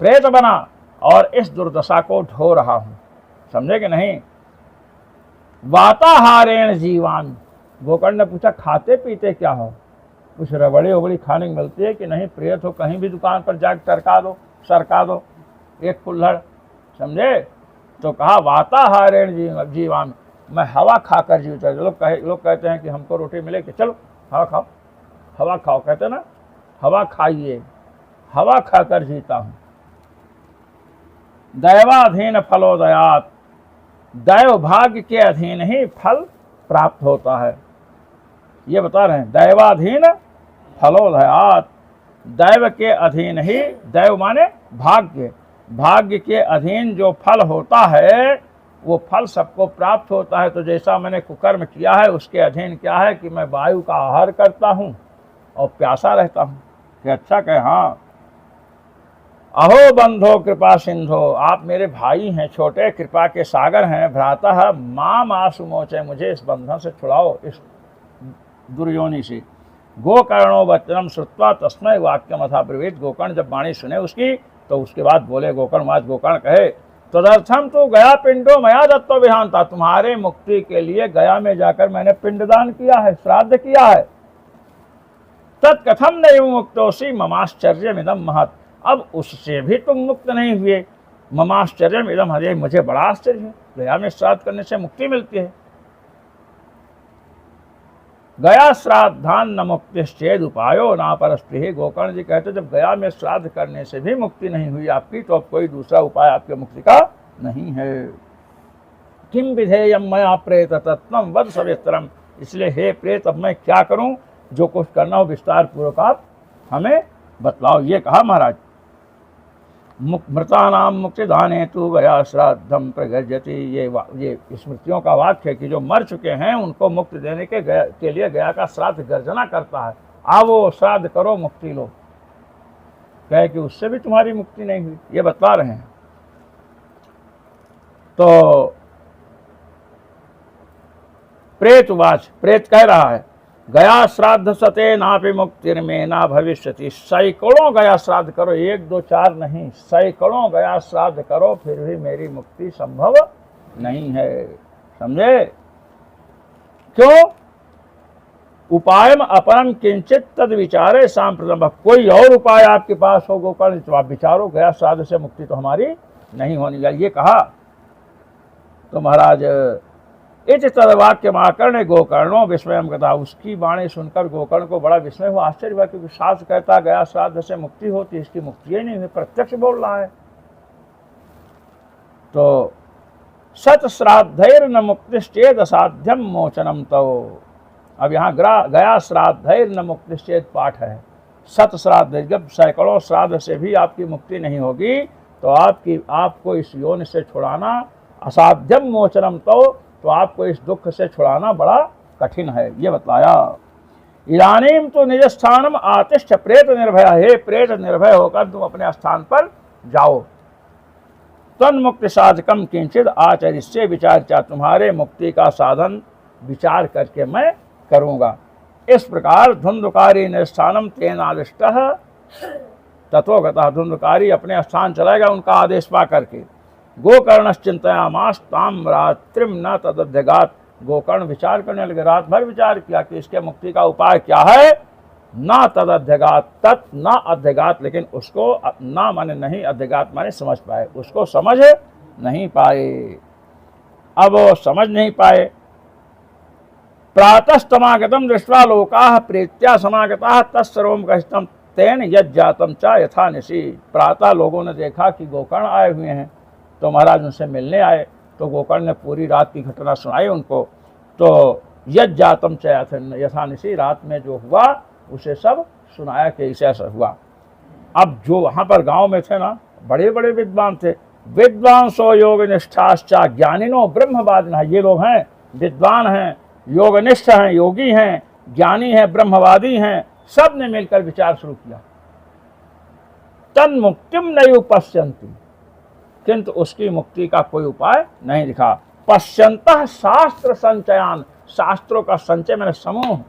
प्रेत बना और इस दुर्दशा को ढो रहा हूं, समझे कि नहीं। वाताहारेण जीवान, गोकर्ण ने पूछा खाते पीते क्या हो, कुछ रबड़ी उबड़ी खाने को मिलती है कि नहीं। प्रेत हो, कहीं भी दुकान पर जाकर टरका दो, सरका दो एक कुल्हड़, समझे। तो कहा वाताहारेण जीवान, मैं हवा खाकर जीवता। लोग कहते हैं कि हमको रोटी मिले कि चलो हवा खाओ, हवा खाओ, कहते ना, हवा खाइए, हवा खाकर जीता हूं। दैवाधीन फलोदयात, दैव भाग्य के अधीन ही फल प्राप्त होता है, ये बता रहे हैं। दैवाधीन फलोदयात, दैव के अधीन ही, दैव माने भाग्य, भाग्य के अधीन जो फल होता है वो फल सबको प्राप्त होता है। तो जैसा मैंने कुकर्म किया है उसके अधीन क्या है कि मैं वायु का आहार करता हूँ और प्यासा रहता हूँ। कि अच्छा कहे, हाँ। अहो बंधो कृपा सिंधो, आप मेरे भाई हैं, छोटे कृपा के सागर हैं। भ्राता माम आसु मोचे, मुझे इस बंधन से छुड़ाओ, इस दुर्योनि से। गोकर्णो वचनम श्रुत्वा तस्मै वाक्यम अथा ब्रवीत, गोकर्ण जब वाणी सुने उसकी तो उसके बाद बोले गोकर्ण, आज गोकर्ण कहे तदर्थम तो गया पिंडो मया दत्तो विहांता, तुम्हारे मुक्ति के लिए गया में जाकर मैंने पिंडदान किया है, श्राद्ध किया है। तत्कथम नहीं मुक्तोसी ममाश्चर्य मिदम महत्, अब उससे भी तुम मुक्त नहीं हुए। ममाश्चर्य मिदम, हरे मुझे बड़ा आश्चर्य है, गया में श्राद्ध करने से मुक्ति मिलती है। गया श्राद्धान न मुक्तिश्चेद उपायो ना परस्पृहि, गोकर्ण जी कहते जब गया में श्राद्ध करने से भी मुक्ति नहीं हुई आपकी, तो अब कोई दूसरा उपाय आपके मुक्ति का नहीं है। किम विधेयम मया प्रेत तत्वम वद सविस्तरम, इसलिए हे प्रेत अब मैं क्या करूं, जो कुछ करना हो विस्तार पूर्वक आप हमें बतलाओ। ये कहा महाराज। मृतानाम मुक्तिदाने तु गया श्राद्धम प्रगज्यति, ये स्मृतियों का वाक्य है कि जो मर चुके हैं उनको मुक्ति देने के लिए गया का श्राद्ध गर्जना करता है। आओ श्राद्ध करो, मुक्ति लो। कहे कि उससे भी तुम्हारी मुक्ति नहीं हुई, ये बतला रहे हैं। तो प्रेतवाच, प्रेत कह रहा है गया श्राद्ध सते नापि मुक्तिर्मे ना भविष्यति, सैकड़ों गया श्राद्ध करो, 1 2 4 नहीं, सैकड़ों गया श्राद्ध करो फिर भी मेरी मुक्ति संभव नहीं है, समझे। क्यों? उपायम अपरम किंचित तद विचारे सांप्रतम, कोई और उपाय आपके पास हो गोकर्ण तो आप विचारो, गया श्राद्ध से मुक्ति तो हमारी नहीं होनी है, ये कहा। तो महाराज इस तदवाक्य माकर्ण गोकर्णों विस्मयम कथा, उसकी वाणी सुनकर गोकर्ण को बड़ा विस्मय हुआ, आश्चर्य हुआ, क्योंकि शास्त्र कहता गया श्राद्ध से मुक्ति होती, इसकी मुक्ति ही नहीं हुई, प्रत्यक्ष बोल रहा है। तो सत श्राद्धैर न मुक्तिश्चेद असाध्यम मोचनम, तो अब यहाँ गया श्राद्धैर न मुक्तिश्चेद पाठ है। सत श्राद्ध, जब सैकड़ों श्राद्ध से भी आपकी मुक्ति नहीं होगी तो आपको इस योनि से छुड़ाना, असाध्यम मोचनम, तो आपको इस दुख से छुड़ाना बड़ा कठिन है, ये बतलाया। इदानीम तो निज स्थानम आतिष्ठ प्रेत निर्भय, हे प्रेत निर्भय होकर तुम अपने स्थान पर जाओ। तन्मुक्ति साधकम किंचित आचरिष्ये विचार, तुम्हारे मुक्ति का साधन विचार करके मैं करूँगा। इस प्रकार धुंधकारी निष्ठानम तेनादिष्टः तथोगतः, धुंधकारी अपने स्थान चलेगा उनका आदेश पा करके। गोकर्णश्चिंतयामास ताम रात्रिम न तदध्यगात, गोकर्ण विचार करने लगे, रात भर विचार किया कि इसके मुक्ति का उपाय क्या है। न तदध्यगात, तत् न अध्यगात, लेकिन उसको न माने नहीं, अध्यगात माने समझ पाए, उसको समझ नहीं पाए। अब वो समझ नहीं पाए। प्रातस्तमागतम दृष्ट्वा लोकाः प्रीत्या समागताः तत्सर्वं कहितं तेन यज्जातं च यथा निशि, प्रातः लोगों ने देखा कि गोकर्ण आए हुए हैं तो महाराज उनसे मिलने आए। तो गोकर्ण ने पूरी रात की घटना सुनाई उनको। तो यज जातम चयाथन, यथा निशी रात में जो हुआ उसे सब सुनाया कि ऐसा ऐसा हुआ। अब जो वहाँ पर गांव में थे ना, बड़े बड़े विद्वान थे, विद्वांसो योग निष्ठाश्चा ज्ञानिनो ब्रह्मवादिनः, ये लोग हैं विद्वान हैं, योगनिष्ठ हैं, योगी हैं, ज्ञानी हैं, ब्रह्मवादी हैं, सब ने मिलकर विचार शुरू किया। तन मुक्तिम नहीं पश्यन्ति, किंतु उसकी मुक्ति का कोई उपाय नहीं दिखा। पश्यन्तः शास्त्र संचयान, शास्त्रों का संचय मैंने समूह,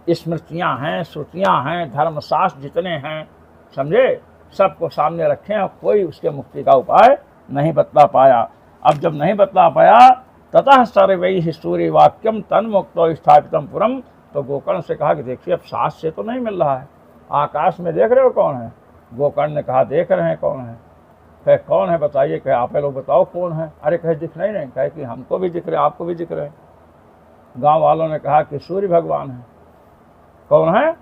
स्मृतियाँ हैं, श्रुतियाँ हैं, धर्मशास्त्र जितने हैं, समझे, सबको सामने रखे हैं, कोई उसके मुक्ति का उपाय नहीं बतला पाया। अब जब नहीं बतला पाया, ततः सर्वैः सूर्य वाक्यम तन्मुक्तो स्थापितम पुरम, तो गोकर्ण से कहा कि देखिए अब शास्त्र से तो नहीं मिल रहा है, आकाश में देख रहे हो कौन है? गोकर्ण ने कहा देख रहे हैं कौन है। कहे कौन है बताइए, कहे आप लोग बताओ कौन है। अरे कहे दिख नहीं, कहे कि हमको भी दिख रहे, आपको भी दिख रहे। गांव वालों ने कहा कि सूर्य भगवान है। कौन है?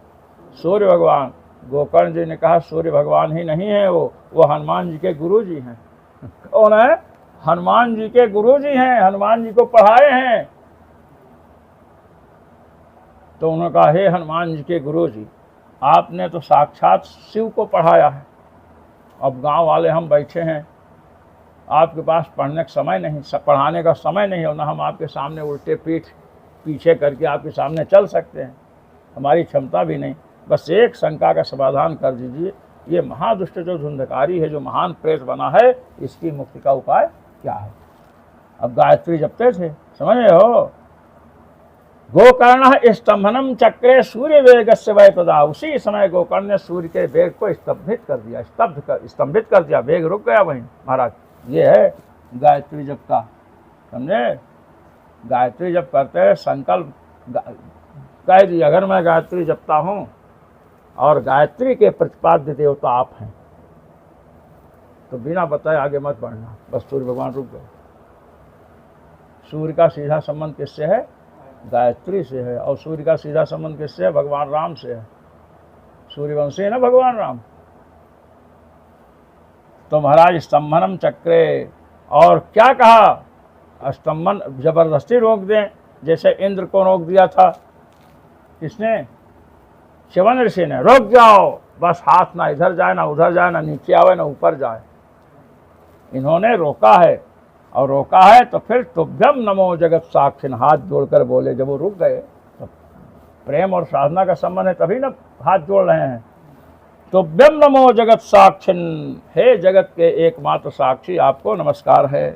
सूर्य भगवान। गोकर्ण जी ने कहा सूर्य भगवान ही नहीं है, वो हनुमान जी के गुरु जी हैं। कौन है? हनुमान जी के गुरु जी हैं, हनुमान जी को पढ़ाए हैं। तो उन्होंने कहा हे हनुमान जी के गुरु जी, आपने तो साक्षात शिव को पढ़ाया है, अब गांव वाले हम बैठे हैं, आपके पास पढ़ने का समय नहीं, पढ़ाने का समय नहीं हो, ना हम आपके सामने उल्टे पीठ पीछे करके आपके सामने चल सकते हैं, हमारी क्षमता भी नहीं। बस एक शंका का समाधान कर दीजिए, ये महादुष्ट जो धुंधकारी है, जो महान प्रेत बना है, इसकी मुक्ति का उपाय क्या है? अब गायत्री जपते थे, समझ रहे हो। गोकर्ण स्तंभनम चक्रे सूर्य वेग से वह तदा, उसी समय गोकर्ण ने सूर्य के वेग को स्तंभित कर दिया, स्तंभित कर दिया, वेग रुक गया वहीं। महाराज ये है गायत्री जप का, समझे। गायत्री जप करते हैं, संकल्प कह दिया अगर मैं गायत्री जपता हूँ और गायत्री के प्रतिपाद्य देवता आप हैं, तो बिना बताए आगे मत बढ़ना। बस सूर्य भगवान रुक गए। सूर्य का सीधा संबंध किससे है? गायत्री से है। और सूर्य का सीधा संबंध किससे है? भगवान राम से है। सूर्यवंशी है ना भगवान राम। तो महाराज स्तंभनम चक्रे, और क्या कहा? स्तंभन जबरदस्ती रोक दें, जैसे इंद्र को रोक दिया था किसने? च्यवन ऋषि ने। रोक जाओ, बस हाथ ना इधर जाए ना उधर जाए, ना नीचे आवे ना ऊपर जाए। इन्होंने रोका है, और रोका है तो फिर तुभ्यम नमो जगत साक्षिन, हाथ जोड़कर बोले। जब वो रुक गए तो प्रेम और साधना का संबंध है, तभी ना हाथ जोड़ रहे हैं। तुभ्यम नमो जगत साक्षिन, हे जगत के एकमात्र साक्षी, आपको नमस्कार है।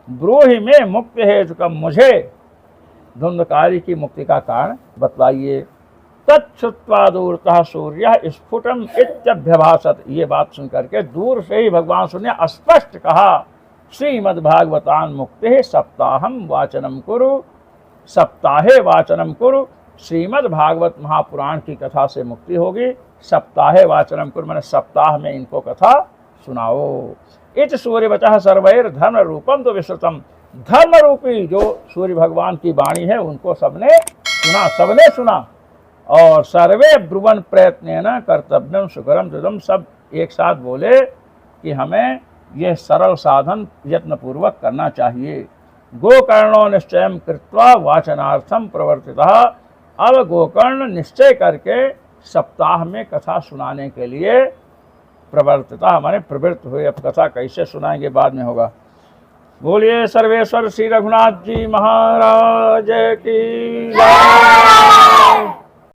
ब्रूहि में मुक्ति हेतु कम, मुझे धुंधकारी की मुक्ति का कारण बतलाइए। तच्छ्रुत्वा दूरतः सूर्य स्फुटम इत्यभ्यभासत, ये बात सुन करके दूर से ही भगवान सूर्य ने स्पष्ट कहा, श्रीमद्भागवतान मुक्ति सप्ताहम वाचनम कुरु, सप्ताहे वाचनम कुरु। श्रीमद्भागवत महापुराण की कथा से मुक्ति होगी, सप्ताहे वाचनम कुरु, मैंने सप्ताह में इनको कथा सुनाओ। इत सूर्य बचा सर्वैर धर्म रूपम तो विश्रुतम, धर्म रूपी जो सूर्य भगवान की वाणी है उनको सबने सुना, सबने सुना। और सर्वे ब्रुवन प्रयत्न कर्तव्यम सुकरम तुदम, सब एक साथ बोले कि हमें यह सरल साधन यत्नपूर्वक करना चाहिए। गोकर्णो निश्चय कृत्वा वाचनार्थम प्रवर्तितः, अब गोकर्ण निश्चय करके सप्ताह में कथा सुनाने के लिए प्रवर्तितः माने प्रवृत्त हुए। अब कथा कैसे सुनाएंगे बाद में होगा। बोलिए सर्वेश्वर श्री रघुनाथ जी महाराज की जय।